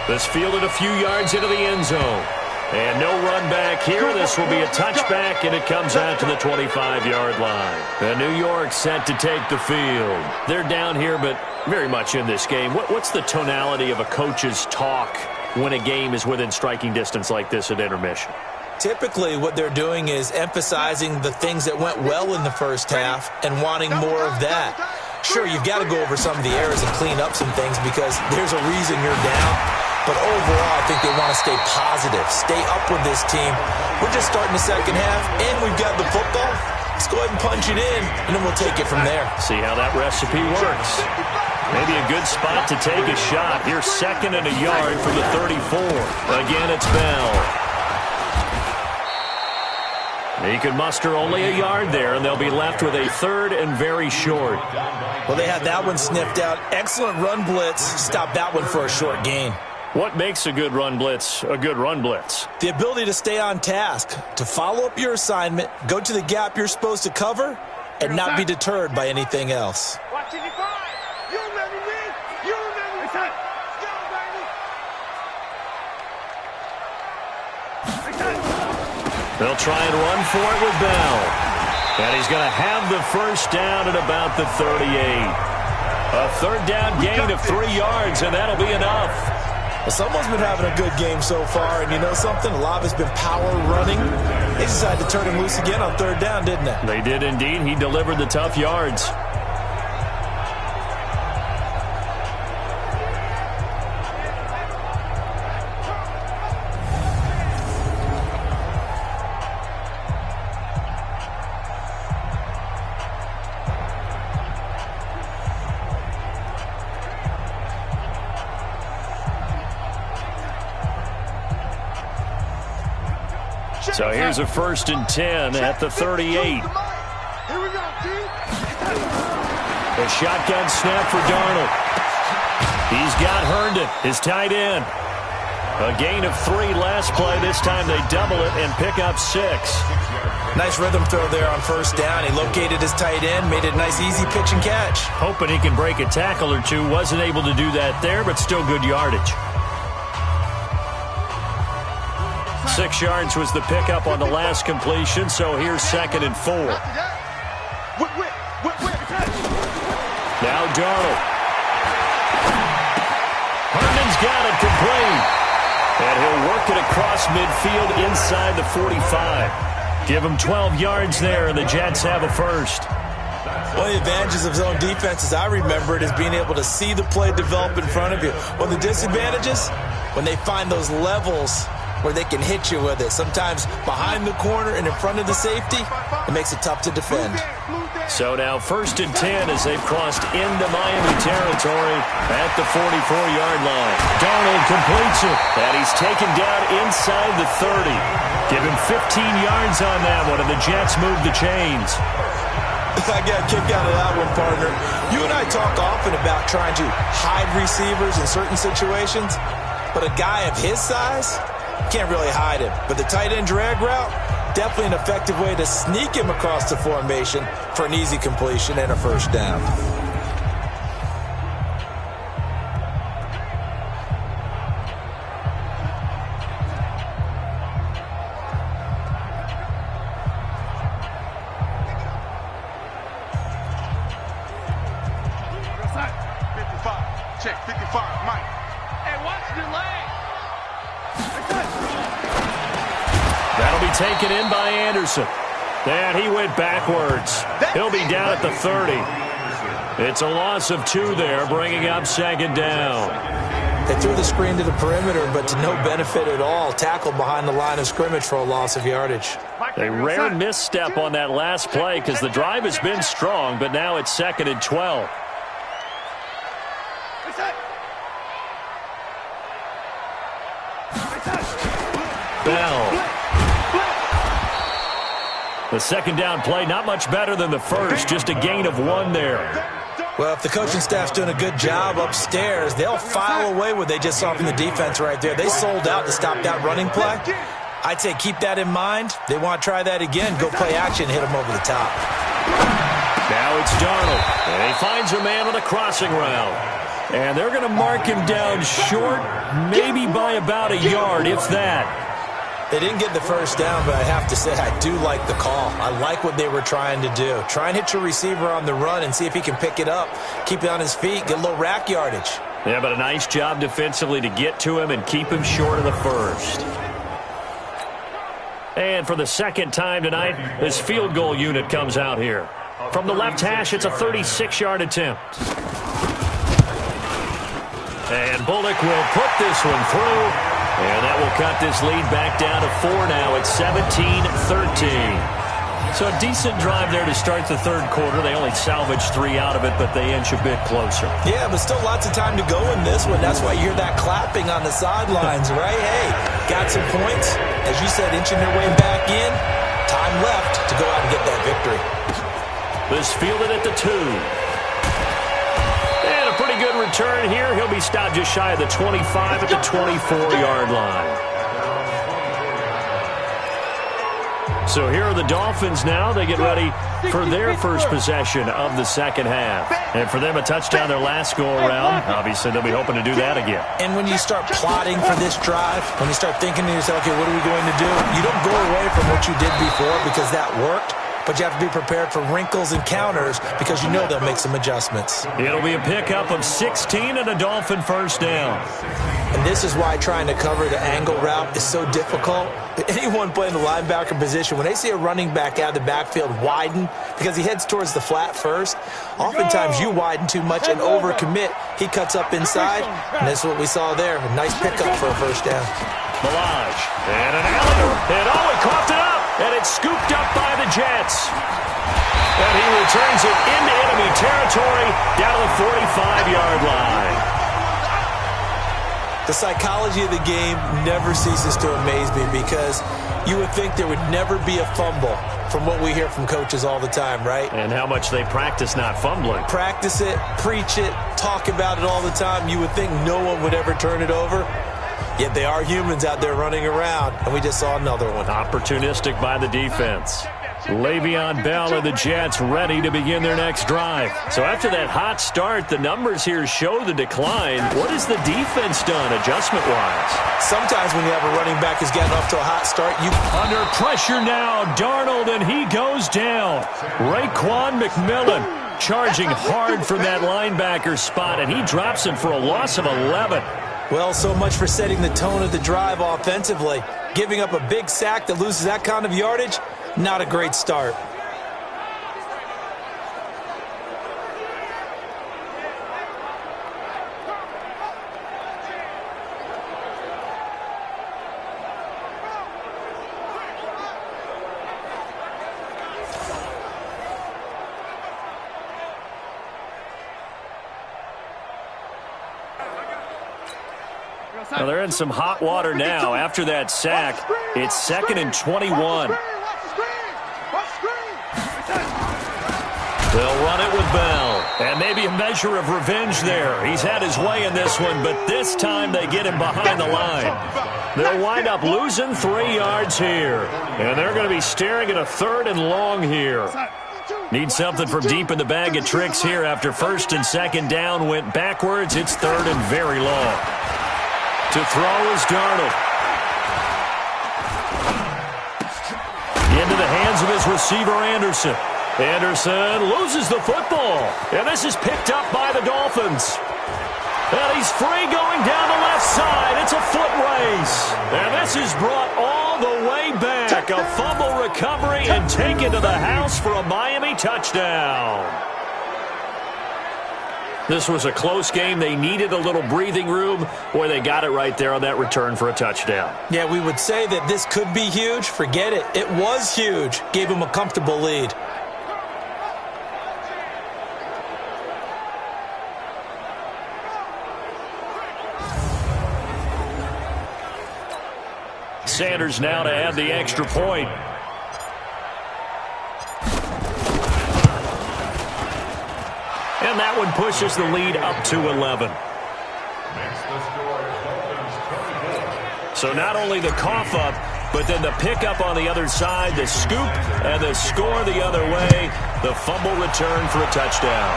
S2: 3. This fielded a few yards into the end zone. And no run back here. This will be a touchback, and it comes out to the 25-yard line. And New York set to take the field. They're down here, but very much in this game. What's the tonality of a coach's talk when a game is within striking distance like this at intermission?
S3: Typically, what they're doing is emphasizing the things that went well in the first half and wanting more of that. Sure, you've got to go over some of the errors and clean up some things because there's a reason you're down. But overall, I think they want to stay positive, stay up with this team. We're just starting the second half, and we've got the football. Let's go ahead and punch it in, and then we'll take it from there.
S2: See how that recipe works. Maybe a good spot to take a shot. Here's 2nd and a yard from the 34. Again, it's Bell. He could muster only a yard there, and they'll be left with a 3rd and very short.
S3: Well, they had that one sniffed out. Excellent run blitz. Stop that one for a short gain.
S2: What makes a good run blitz a good run blitz?
S3: The ability to stay on task, to follow up your assignment, go to the gap you're supposed to cover, and not be deterred by anything else.
S2: They'll try and run for it with Bell. And he's going to have the first down at about the 38. A 3rd down gain of 3 yards, and that'll be enough.
S3: Well, someone's been having a good game so far, and you know something? A lot of it's been power running. They decided to turn him loose again on 3rd down, didn't they?
S2: They did indeed. He delivered the tough yards. So here's a 1st and 10 at the 38.
S4: Here we go,
S2: A shotgun snap for Darnold. He's got Herndon, his tight end. A gain of 3 last play. This time they double it and pick up 6.
S3: Nice rhythm throw there on 1st down. He located his tight end, made it a nice easy pitch and catch.
S2: Hoping he can break a tackle or two. Wasn't able to do that there, but still good yardage. 6 yards was the pickup on the last completion, so here's 2nd and 4. Now Darnold. Herndon's got it complete. And he'll work it across midfield inside the 45. Give him 12 yards there, and the Jets have a first.
S3: One of the advantages of zone defense, as I remember it, is being able to see the play develop in front of you. One of the disadvantages, when they find those levels where they can hit you with it. Sometimes behind the corner and in front of the safety, it makes it tough to defend.
S2: So now 1st and 10 as they've crossed into Miami territory at the 44-yard line. Darnold completes it, and he's taken down inside the 30. Give him 15 yards on that one, and the Jets move the chains.
S3: I got a kick out of that one, partner. You and I talk often about trying to hide receivers in certain situations, but a guy of his size, can't really hide him. But the tight end drag route, definitely an effective way to sneak him across the formation for an easy completion and a first down.
S4: Check 55, Mike. Hey, watch the lane.
S2: That'll be taken in by Anderson. And he went backwards. He'll be down at the 30. It's a loss of 2 there, bringing up 2nd down.
S3: They threw the screen to the perimeter, but to no benefit at all. Tackled behind the line of scrimmage for a loss of yardage.
S2: A rare misstep on that last play because the drive has been strong, but now it's 2nd and 12. Bell. The 2nd down play, not much better than the first, just a gain of 1 there.
S3: Well, if the coaching staff's doing a good job upstairs, they'll file away what they just saw from the defense right there. They sold out to stop that running play. I'd say keep that in mind. They want to try that again. Go play action, hit them over the top.
S2: Now it's Darnold, and he finds a man on a crossing route. And they're going to mark him down short, maybe by about a yard, if that.
S3: They didn't get the first down, but I have to say I do like the call. I like what they were trying to do. Try and hit your receiver on the run and see if he can pick it up. Keep it on his feet, get a little rack yardage.
S2: Yeah, but a nice job defensively to get to him and keep him short of the first. And for the 2nd time tonight, this field goal unit comes out here. From the left hash, it's a 36-yard attempt. And Bullock will put this one through. And that will cut this lead back down to 4 now. It's 17-13. So a decent drive there to start the 3rd quarter. They only salvaged 3 out of it, but they inch a bit closer. Yeah, but still lots of time to go in this one. That's why you hear that clapping on the sidelines, right? Hey, got some points. As you said, inching their way back in. Time left to go out and get that victory. This fielded at the 2. Pretty good return here. He'll be stopped just shy of the 25 at the 24-yard line. So here are the Dolphins now. They get ready for their first possession of the 2nd half. And for them, a touchdown their last go-around. Obviously, they'll be hoping to do that again.
S3: And when you start plotting for this drive, when you start thinking to yourself, okay, what are we going to do? You don't go away from what you did before because that worked. But you have to be prepared for wrinkles and counters because you know they'll make some adjustments.
S2: It'll be a pickup of 16 and a Dolphin first down.
S3: And this is why trying to cover the angle route is so difficult. Anyone playing the linebacker position, when they see a running back out of the backfield widen because he heads towards the flat first, oftentimes you widen too much and overcommit. He cuts up inside, and this is what we saw there. A nice pickup for a first down.
S2: Milage, and an alley-oop, and he coughed it up, and it's scooped up by the Jets. And he returns it into enemy territory down to the 45-yard line.
S3: The psychology of the game never ceases to amaze me because you would think there would never be a fumble from what we hear from coaches all the time, right?
S2: And how much they practice not fumbling.
S3: Practice it, preach it, talk about it all the time. You would think no one would ever turn it over. Yet they are humans out there running around, and we just saw another one.
S2: Opportunistic by the defense. Le'Veon Bell and the Jets ready to begin their next drive. So after that hot start, the numbers here show the decline. What has the defense done adjustment-wise?
S3: Sometimes when you have a running back who's gotten off to a hot start, you...
S2: Under pressure now, Darnold, and he goes down. Raekwon McMillan charging hard from that linebacker spot, and he drops him for a loss of 11.
S3: Well, so much for setting the tone of the drive offensively. Giving up a big sack that loses that kind of yardage, not a great start.
S2: Well, they're in some hot water now. After that sack, it's 2nd and 21. They'll run it with Bell. And maybe a measure of revenge there. He's had his way in this one, but this time they get him behind the line. They'll wind up losing 3 yards here. And they're going to be staring at a 3rd and long here. Need something from deep in the bag of tricks here after 1st and 2nd down went backwards. It's 3rd and very long. To throw is Darnold. Into the hands of his receiver, Anderson. Anderson loses the football. And this is picked up by the Dolphins. And he's free going down the left side. It's a foot race. And this is brought all the way back. A fumble recovery and taken to the house for a Miami touchdown. This was a close game. They needed a little breathing room. Boy, they got it right there on that return for a touchdown.
S3: Yeah, we would say that this could be huge. Forget it. It was huge. Gave him a comfortable lead.
S2: Sanders now to add the extra point. And that one pushes the lead up to 11. So not only the cough up, but then the pickup on the other side, the scoop, and the score the other way. The fumble return for a touchdown.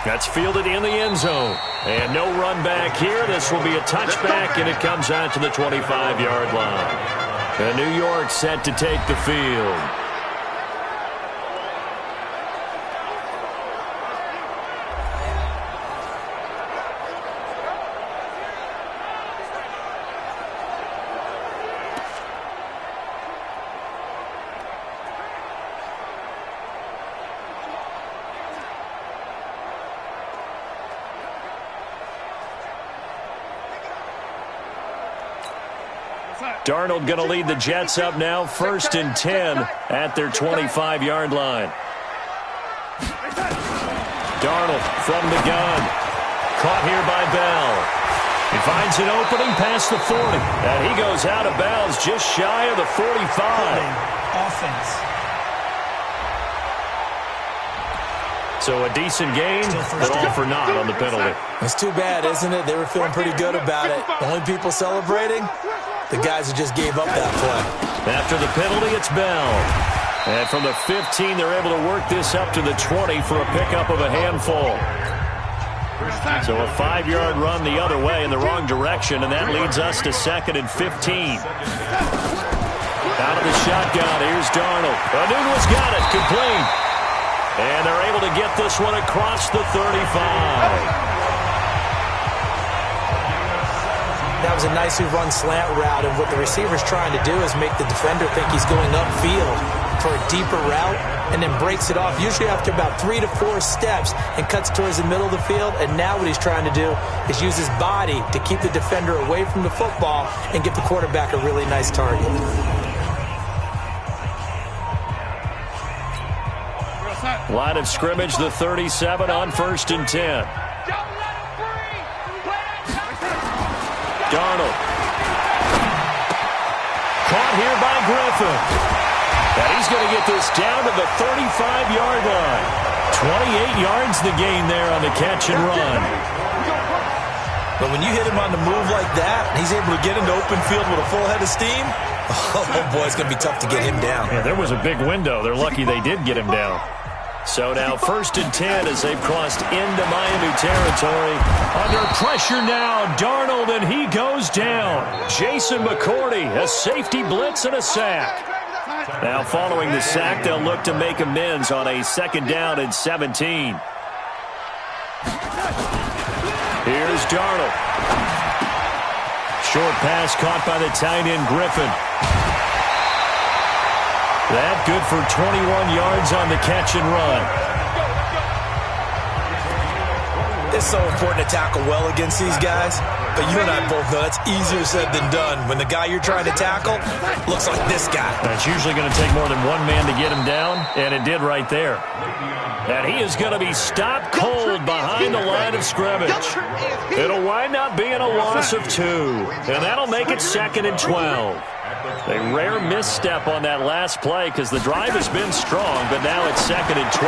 S2: That's fielded in the end zone. And no run back here. This will be a touchback, and it comes out to the 25-yard line. And New York set to take the field. Darnold going to lead the Jets up now, 1st and 10 at their 25-yard line. Darnold from the gun. Caught here by Bell. He finds an opening past the 40. And he goes out of bounds just shy of the 45.
S3: Offense.
S2: So a decent game, but all for naught on the penalty.
S3: It's too bad, isn't it? They were feeling pretty good about it. The only people celebrating, the guys who just gave up that play.
S2: After the penalty, it's Bell. And from the 15, they're able to work this up to the 20 for a pickup of a handful. So a 5-yard run the other way in the wrong direction, and that leads us to 2nd and 15. Out of the shotgun, here's Darnold. Nunez got it, complete. And they're able to get this one across the 35.
S3: That was a nicely run slant route, and what the receiver's trying to do is make the defender think he's going upfield for a deeper route, and then breaks it off, usually after about 3 to 4 steps, and cuts towards the middle of the field. And now what he's trying to do is use his body to keep the defender away from the football and give the quarterback a really nice target.
S2: Line of scrimmage, the 37 on 1st and 10. Darnold. Caught here by Griffin. And he's going to get this down to the 35-yard line. 28 yards the gain there on the catch and run.
S3: But when you hit him on the move like that, and he's able to get into open field with a full head of steam, oh boy, it's going to be tough to get him down.
S2: Yeah, there was a big window. They're lucky they did get him down. So now 1st and 10 as they've crossed into Miami territory. Under pressure now, Darnold, and he goes down. Jason McCourty, a safety blitz and a sack. Now following the sack, they'll look to make amends on a 2nd down and 17. Here's Darnold. Short pass caught by the tight end Griffin. That good for 21 yards on the catch and run.
S3: It's so important to tackle well against these guys, but you and I both know that's easier said than done. When the guy you're trying to tackle looks like this guy.
S2: That's usually going to take more than one man to get him down, and it did right there. And he is going to be stopped cold behind the line of scrimmage. It'll wind up being a loss of 2, and that'll make it 2nd and 12. A rare misstep on that last play because the drive has been strong, but now it's 2nd and 12.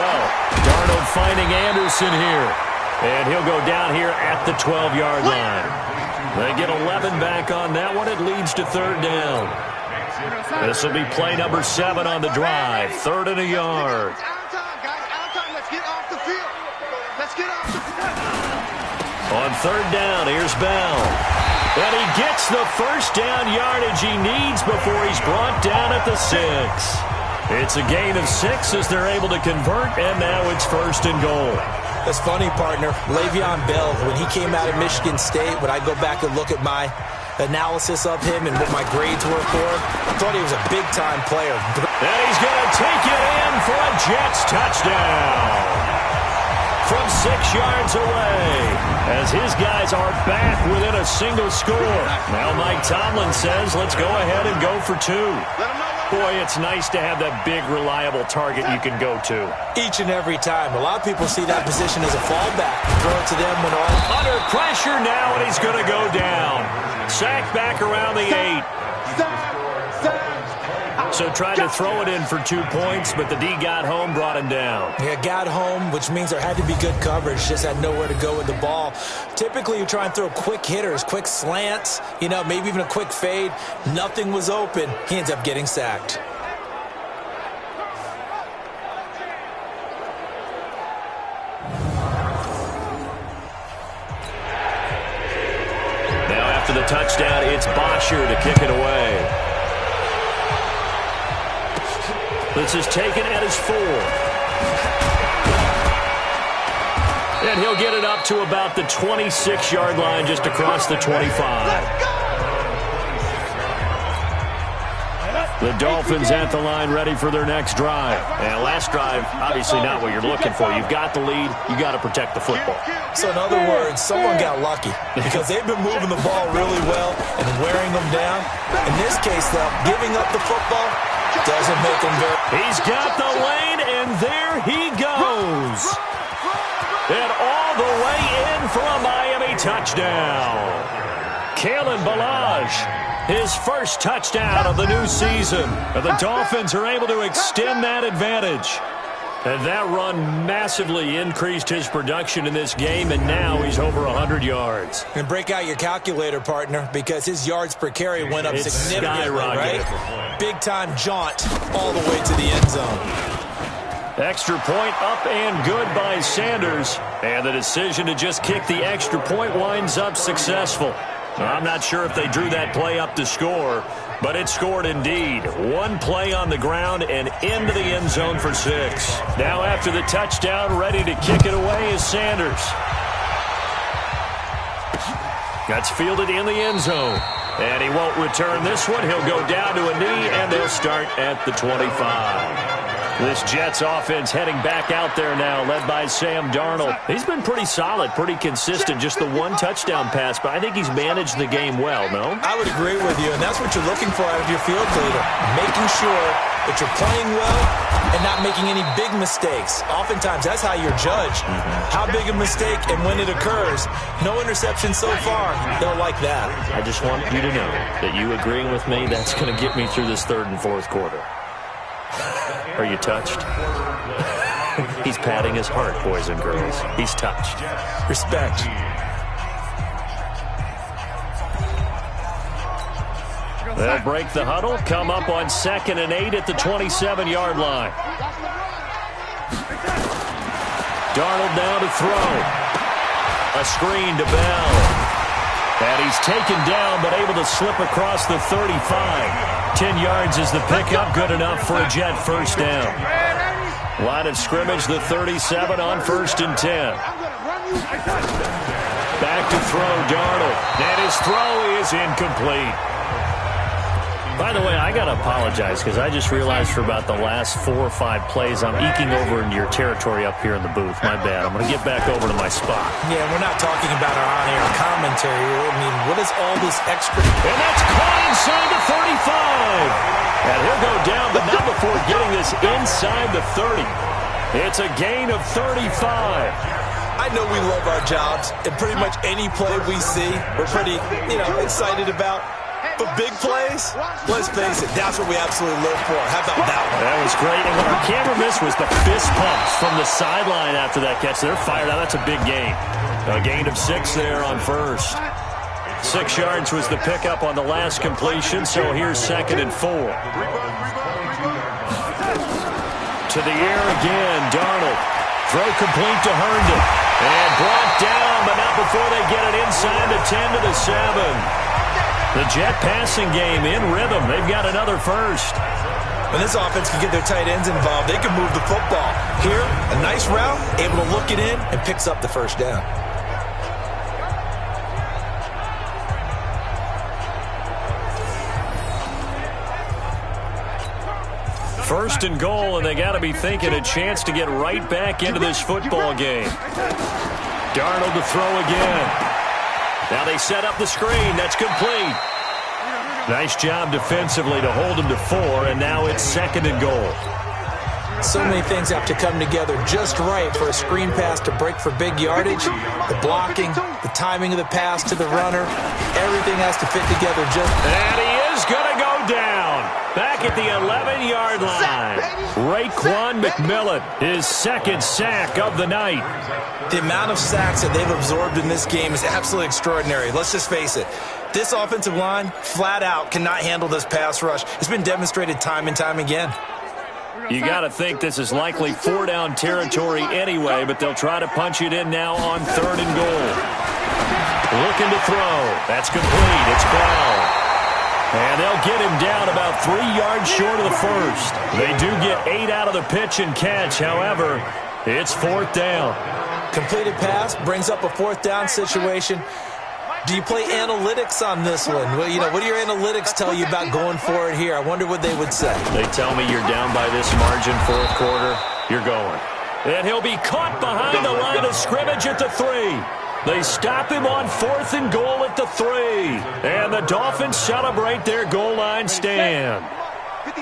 S2: Darnold finding Anderson here, and he'll go down here at the 12-yard line. They get 11 back on that one. It leads to 3rd down. This will be play number 7 on the drive, 3rd and a yard. On 3rd down, here's Bell. And he gets the 1st down yardage he needs before he's brought down at the 6. It's a gain of 6 as they're able to convert, and now it's 1st and goal.
S3: That's funny, partner. Le'Veon Bell, when he came out of Michigan State, when I go back and look at my analysis of him and what my grades were for, I thought he was a big-time player.
S2: And he's going to take it in for a Jets touchdown. From 6 yards away, as his guys are back within a single score. Now Mike Tomlin says, let's go ahead and go for 2. Boy, it's nice to have that big, reliable target you can go to.
S3: Each and every time. A lot of people see that position as a fallback. Throw it to them when all...
S2: Under pressure now, and he's going to go down. Sacked back around the 8. So tried to throw it in for 2 points, but the D got home, brought him down.
S3: Yeah, got home, which means there had to be good coverage. Just had nowhere to go with the ball. Typically, you try and throw quick hitters, quick slants, you know, maybe even a quick fade. Nothing was open. He ends up getting sacked.
S2: Now after the touchdown, it's Bosher to kick it away. This is taken at his 4. And he'll get it up to about the 26-yard line just across the 25. The Dolphins at the line ready for their next drive. And last drive, obviously not what you're looking for. You've got the lead. You got to protect the football.
S3: So in other words, someone got lucky because they've been moving the ball really well and wearing them down. In this case, though, giving up the football doesn't make him very...
S2: He's got the lane, and there he goes. And all the way in for a Miami touchdown. Kalen Ballage, his first touchdown of the new season. And the Dolphins are able to extend that advantage. And that run massively increased his production in this game, and now he's over 100 yards.
S3: And break out your calculator, partner, because his yards per carry went up significantly, right? Big-time jaunt all the way to the end zone.
S2: Extra point up and good by Sanders. And the decision to just kick the extra point winds up successful. I'm not sure if they drew that play up to score, but it scored indeed. One play on the ground and into the end zone for 6. Now after the touchdown, ready to kick it away is Sanders. That's fielded in the end zone. And he won't return this one. He'll go down to a knee, and they'll start at the 25. This Jets offense heading back out there now, led by Sam Darnold. He's been pretty solid, pretty consistent, just the one touchdown pass, but I think he's managed the game well, no?
S3: I would agree with you, and that's what you're looking for out of your field leader, making sure that you're playing well and not making any big mistakes. Oftentimes, that's how you're judged. How big a mistake and when it occurs. No interception so far. They'll like that.
S2: I just want you to know that you agreeing with me, that's going to get me through this 3rd and 4th quarter. Are you touched? He's patting his heart, boys and girls. He's touched.
S3: Respect.
S2: They'll break the huddle, come up on 2nd and 8 at the 27-yard line. Darnold now to throw. A screen to Bell. And he's taken down but able to slip across the 35. 10 yards is the pickup, good enough for a Jet first down. Line of scrimmage, the 37 on 1st and 10. Back to throw, Darnold. And his throw is incomplete. By the way, I got to apologize because I just realized for about the last 4 or 5 plays I'm eking over into your territory up here in the booth. My bad. I'm going to get back over to my spot.
S3: Yeah, we're not talking about our on-air commentary. I mean, what is all this extra?
S2: And that's caught inside the 35. And he'll go down, but not before getting this inside the 30. It's a gain of 35.
S3: I know we love our jobs, and pretty much any play we see, we're pretty, excited about. But big plays, let's face it, that's what we absolutely live for. How about that one?
S2: That was great. And what our camera missed was the fist pumps from the sideline after that catch. They're fired out. That's a big gain. A gain of 6 there on 1st. 6 yards was the pickup on the last completion, so here's 2nd and 4. To the air again, Darnold. Throw complete to Herndon. And brought down, but not before they get it inside the 10 to the 7. The Jet passing game in rhythm. They've got another first.
S3: When this offense can get their tight ends involved, they can move the football. Here, a nice route, able to look it in, and picks up the first down.
S2: First and goal, and they got to be thinking a chance to get right back into this football game. Darnold to throw again. Now they set up the screen. That's complete. Nice job defensively to hold him to 4, and now it's 2nd and goal.
S3: So many things have to come together just right for a screen pass to break for big yardage. The blocking, the timing of the pass to the runner, everything has to fit together just...
S2: And he is going to go down. Back at the 11-yard line. Raekwon McMillan, his 2nd sack of the night.
S3: The amount of sacks that they've absorbed in this game is absolutely extraordinary. Let's just face it. This offensive line, flat out, cannot handle this pass rush. It's been demonstrated time and time again.
S2: You got to think this is likely 4-down territory anyway, but they'll try to punch it in now on 3rd and goal. Looking to throw. That's complete. It's Bell. And they'll get him down about 3 yards short of the first. They do get 8 out of the pitch and catch. However, it's 4th down.
S3: Completed pass brings up a 4th down situation. Do you play analytics on this one? Well, what do your analytics tell you about going for it here? I wonder what they would say.
S2: They tell me you're down by this margin 4th quarter. You're going. And he'll be caught behind the line of scrimmage at the 3. They stop him on 4th and goal at the 3. And the Dolphins celebrate their goal line stand.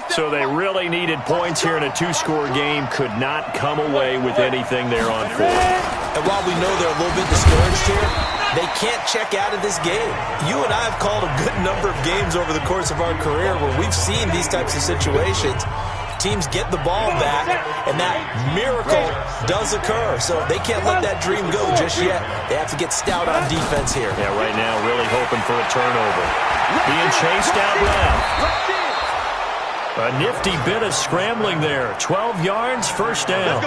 S2: So they really needed points here in a 2-score game. Could not come away with anything there on 4th.
S3: And while we know they're a little bit discouraged here, they can't check out of this game. You and I have called a good number of games over the course of our career where we've seen these types of situations. Teams get the ball back, and that miracle does occur. So they can't let that dream go just yet. They have to get stout on defense here.
S2: Yeah, right now really hoping for a turnover. Being chased out left. A nifty bit of scrambling there. 12 yards, first down.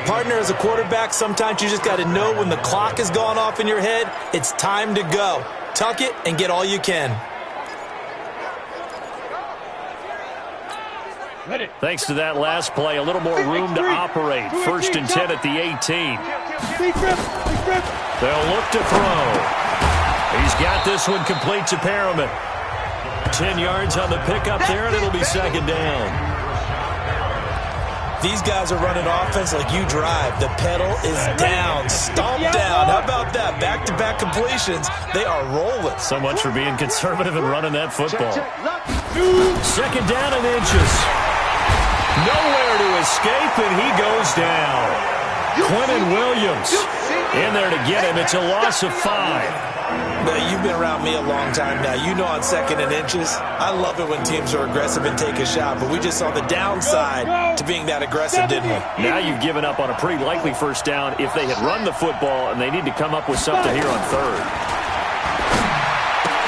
S3: Partner, as a quarterback, sometimes you just got to know when the clock has gone off in your head, it's time to go. Tuck it and get all you can.
S2: Thanks to that last play, a little more room to operate. 1st and 10 at the 18. They'll look to throw. He's got this one complete to Perriman. 10 yards on the pickup there, and it'll be 2nd down.
S3: These guys are running offense like you drive. The pedal is down, stomp down. How about that? Back-to-back completions. They are rolling.
S2: So much for being conservative and running that football. 2nd down and inches. Nowhere to escape, and he goes down. Quentin Williams in there to get him. It's a loss of 5.
S3: Now, you've been around me a long time now. You know on 2nd and inches, I love it when teams are aggressive and take a shot, but we just saw the downside to being that aggressive, didn't we?
S2: Now you've given up on a pretty likely first down if they had run the football, and they need to come up with something here on 3rd.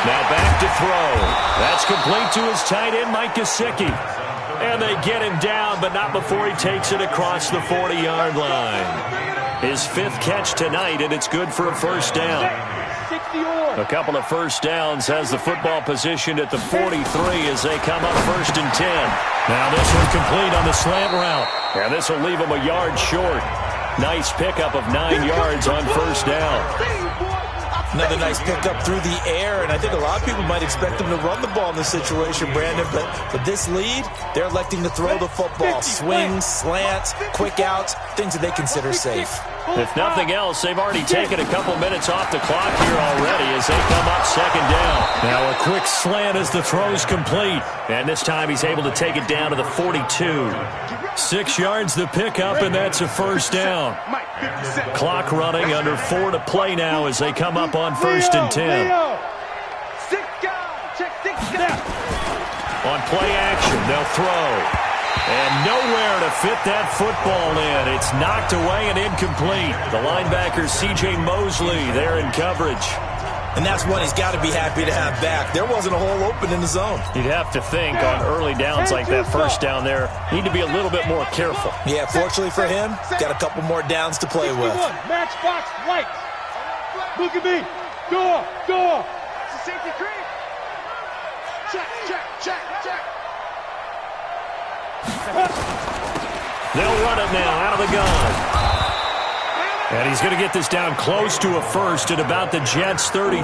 S2: Now back to throw. That's complete to his tight end, Mike Gesicki. And they get him down, but not before he takes it across the 40-yard line. His 5th catch tonight, and it's good for a first down. A couple of first downs has the football positioned at the 43 as they come up 1st and 10. Now this one complete on the slant route. And this will leave him a yard short. Nice pickup of 9 yards on first down.
S3: Another nice pickup through the air, and I think a lot of people might expect them to run the ball in this situation, Brandon, but with this lead, they're electing to throw the football. Swings, slants, quick outs, things that they consider safe.
S2: If nothing else, they've already taken a couple minutes off the clock here already as they come up 2nd down. Now a quick slant as the throw's complete, and this time he's able to take it down to the 42. 6 yards the pickup, and that's a first down. Clock running, under 4 to play now as they come up on 1st and 10. On play action, they'll throw. And nowhere to fit that football in. It's knocked away and incomplete. The linebacker, C.J. Mosley, there in coverage.
S3: And that's one he's got to be happy to have back. There wasn't a hole open in the zone.
S2: You'd have to think on early downs like that first down there, need to be a little bit more careful.
S3: Yeah, fortunately for him, got a couple more downs to play with.
S4: Matchbox lights. Look at me. Go up. It's a safety creep. Check.
S2: They'll run it now out of the gun. And he's going to get this down close to a first at about the Jets' 33.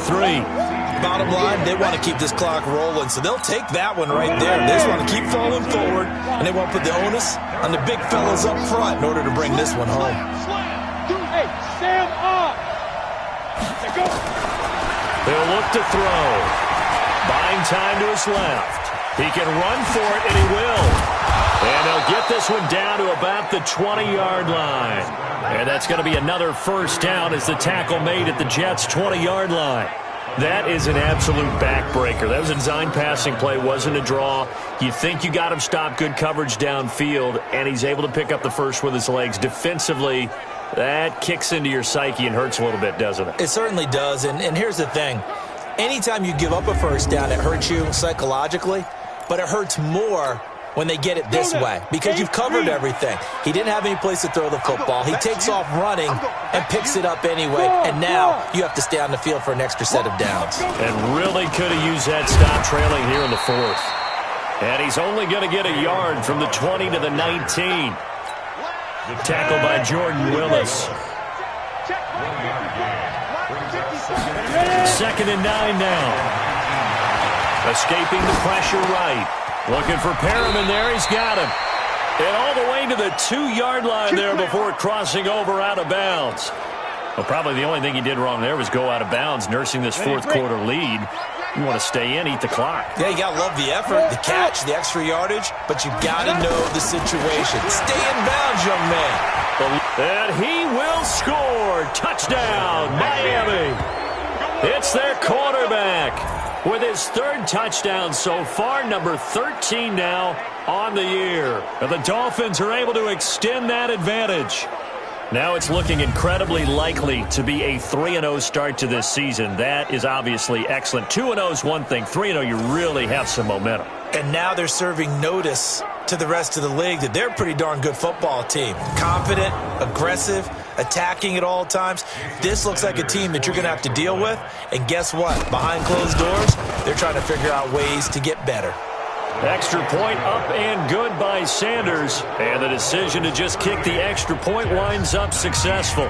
S3: Bottom line, they want to keep this clock rolling, so they'll take that one right there. They just want to keep falling forward, and they won't put the onus on the big fellas up front in order to bring this one home.
S4: Hey, Sam on.
S2: He'll look to throw. Buying time to his left. He can run for it, and he will. And they'll get this one down to about the 20-yard line. And that's going to be another first down as the tackle made at the Jets' 20-yard line. That is an absolute backbreaker. That was a design passing play, wasn't a draw. You think you got him stopped, good coverage downfield, and he's able to pick up the first with his legs. Defensively, that kicks into your psyche and hurts a little bit, doesn't it?
S3: It certainly does, and here's the thing. Anytime you give up a first down, it hurts you psychologically, but it hurts more when they get it this way because you've covered everything. He didn't have any place to throw the football. He takes off running and picks it up anyway, and now you have to stay on the field for an extra set of downs.
S2: And really could have used that stop trailing here in the 4th. And he's only going to get a yard from the 20 to the 19. Tackled by Jordan Willis. 2nd and 9 now. Escaping the pressure right. Looking for Perriman there. He's got him. And all the way to the 2-yard line there before crossing over out of bounds. Well, probably the only thing he did wrong there was go out of bounds, nursing this 4th quarter lead. You want to stay in, eat the clock.
S3: Yeah, you got to love the effort, the catch, the extra yardage, but you got to know the situation. Stay in bounds, young man.
S2: And he will score. Touchdown, Miami. It's their quarterback with his 3rd touchdown so far, number 13 now on the year. And the Dolphins are able to extend that advantage. Now it's looking incredibly likely to be a 3-0 start to this season. That is obviously excellent. 2-0 is one thing. 3-0, you really have some momentum.
S3: And now they're serving notice to the rest of the league that they're a pretty darn good football team. Confident, aggressive, attacking at all times. This looks like a team that you're going to have to deal with. And guess what? Behind closed doors, they're trying to figure out ways to get better.
S2: Extra point up and good by Sanders. And the decision to just kick the extra point winds up successful.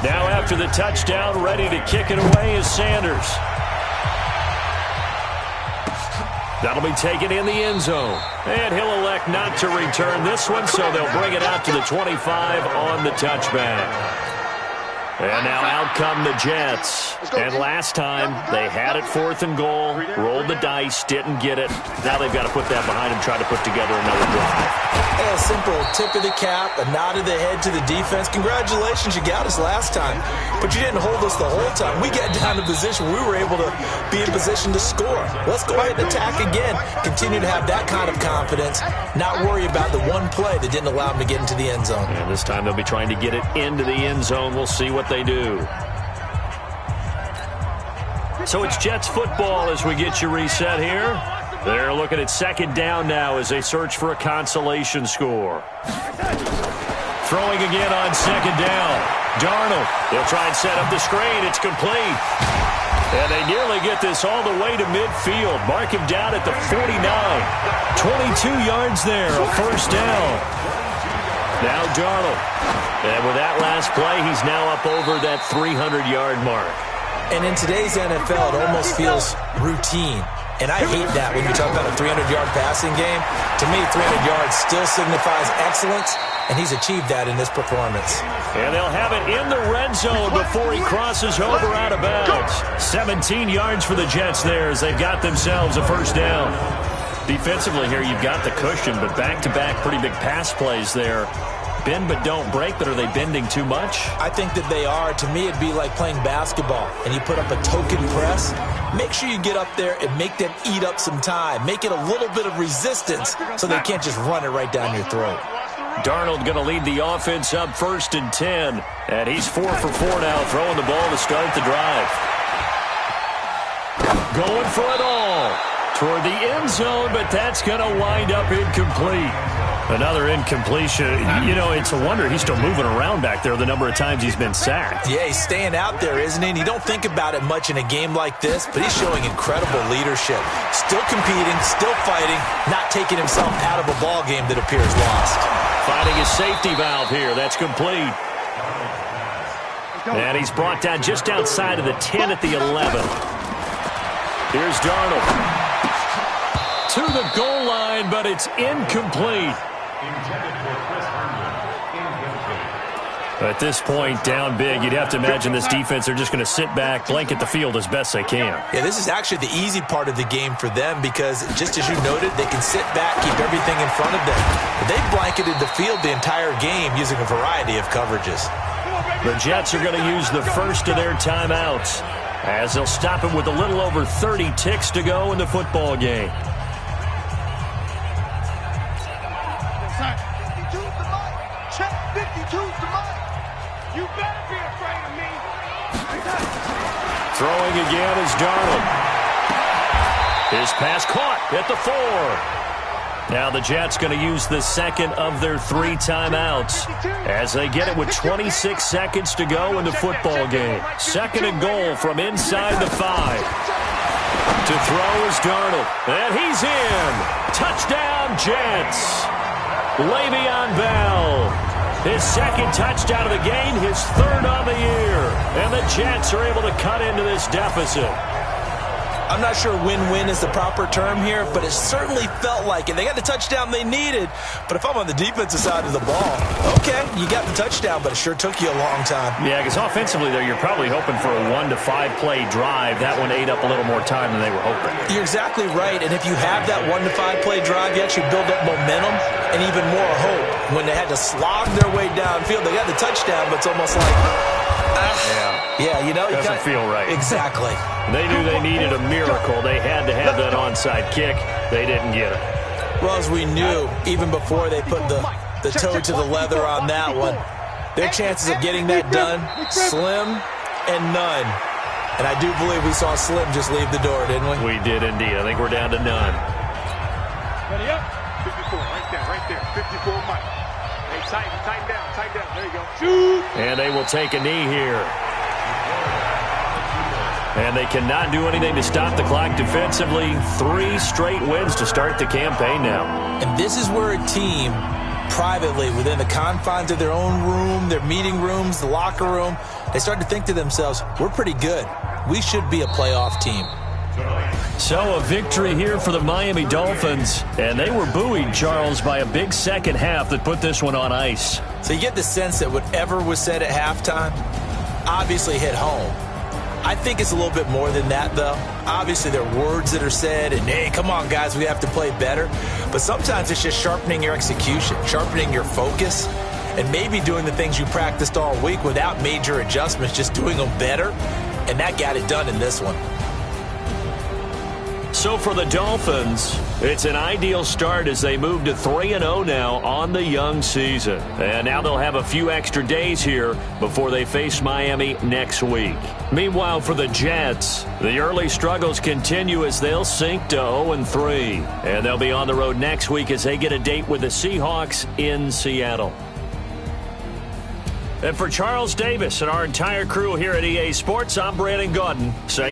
S2: Now after the touchdown, ready to kick it away is Sanders. That'll be taken in the end zone. And he'll elect not to return this one, so they'll bring it out to the 25 on the touchback. And now out come the Jets. And last time, they had it 4th and goal, rolled the dice, didn't get it. Now they've got to put that behind them, try to put together another drive.
S3: A simple tip of the cap, a nod of the head to the defense. Congratulations, you got us last time. But you didn't hold us the whole time. We got down to position where we were able to be in position to score. Let's go ahead and attack again. Continue to have that kind of confidence, not worry about the one play that didn't allow them to get into the end zone.
S2: And this time they'll be trying to get it into the end zone. We'll see what they do. So it's Jets football as we get you reset here. They're looking at second down now as they search for a consolation score. Throwing again on second down. Darnold, they'll try and set up the screen. It's complete. And they nearly get this all the way to midfield. Mark him down at the 49. 22 yards there, a first down. Now Darnold. And with that last play, he's now up over that 300-yard mark.
S3: And in today's NFL, it almost feels routine. And I hate that when you talk about a 300-yard passing game. To me, 300 yards still signifies excellence, and he's achieved that in this performance.
S2: And they'll have it in the red zone before he crosses over out of bounds. 17 yards for the Jets there as they've got themselves a first down. Defensively here, you've got the cushion, but back-to-back pretty big pass plays there. Bend but don't break, but are they bending too much?
S3: I think that they are. To me, it'd be like playing basketball, and you put up a token press. Make sure you get up there and make them eat up some time. Make it a little bit of resistance so they can't just run it right down your throat.
S2: Darnold going to lead the offense up 1st and 10. And he's 4 for 4 now, throwing the ball to start the drive. Going for it all toward the end zone, but that's going to wind up incomplete. Another incompletion. You know, it's a wonder he's still moving around back there the number of times he's been sacked.
S3: Yeah, he's staying out there, isn't he? And you don't think about it much in a game like this, but he's showing incredible leadership. Still competing, still fighting, not taking himself out of a ball game that appears lost.
S2: Finding his safety valve here. That's complete. And he's brought down just outside of the 10 at the 11. Here's Darnold. To the goal line, but it's incomplete. At this point, down big, you'd have to imagine this defense are just going to sit back, blanket the field as best they can.
S3: Yeah, this is actually the easy part of the game for them because, just as you noted, they can sit back, keep everything in front of them. But they've blanketed the field the entire game using a variety of coverages.
S2: The Jets are going to use the first of their timeouts as they'll stop him with a little over 30 ticks to go in the football game. Throwing again is Darnold. His pass caught at the 4. Now the Jets going to use the second of their 3 timeouts as they get it with 26 seconds to go in the football game. 2nd and goal from inside the 5. To throw is Darnold. And he's in. Touchdown, Jets. Le'Veon Bell. His 2nd touchdown of the game, his 3rd on the year. And the Jets are able to cut into this deficit.
S3: I'm not sure win-win is the proper term here, but it certainly felt like it. They got the touchdown they needed, but if I'm on the defensive side of the ball, okay, you got the touchdown, but it sure took you a long time.
S2: Yeah, because offensively, though, you're probably hoping for a 1 to 5 play drive. That one ate up a little more time than they were hoping.
S3: You're exactly right, and if you have that 1 to 5 play drive, you actually build up momentum and even more hope. When they had to slog their way downfield, they got the touchdown, but it's almost like, yeah, you know,
S2: doesn't feel right.
S3: Exactly.
S2: They knew they needed a miracle. They had to have that onside kick. They didn't get it.
S3: Well, as we knew, even before they put the toe to the leather on that one, their chances of getting that done, slim and none. And I do believe we saw Slim just leave the door, didn't we?
S2: We did indeed. I think we're down to none.
S4: Ready up. 54, right there. 54, Mike. Hey, tighten down. There you go. Shoot.
S2: And they will take a knee here. And they cannot do anything to stop the clock defensively. 3 straight wins to start the campaign now.
S3: And this is where a team, privately, within the confines of their own room, their meeting rooms, the locker room, they start to think to themselves, we're pretty good. We should be a playoff team.
S2: So a victory here for the Miami Dolphins. And they were buoyed, Charles, by a big second half that put this one on ice.
S3: So you get the sense that whatever was said at halftime obviously hit home. I think it's a little bit more than that, though. Obviously, there are words that are said, and, hey, come on, guys, we have to play better. But sometimes it's just sharpening your execution, sharpening your focus, and maybe doing the things you practiced all week without major adjustments, just doing them better. And that got it done in this one.
S2: So for the Dolphins, it's an ideal start as they move to 3-0 now on the young season. And now they'll have a few extra days here before they face Miami next week. Meanwhile, for the Jets, the early struggles continue as they'll sink to 0-3. And they'll be on the road next week as they get a date with the Seahawks in Seattle. And for Charles Davis and our entire crew here at EA Sports, I'm Brandon Gaudin saying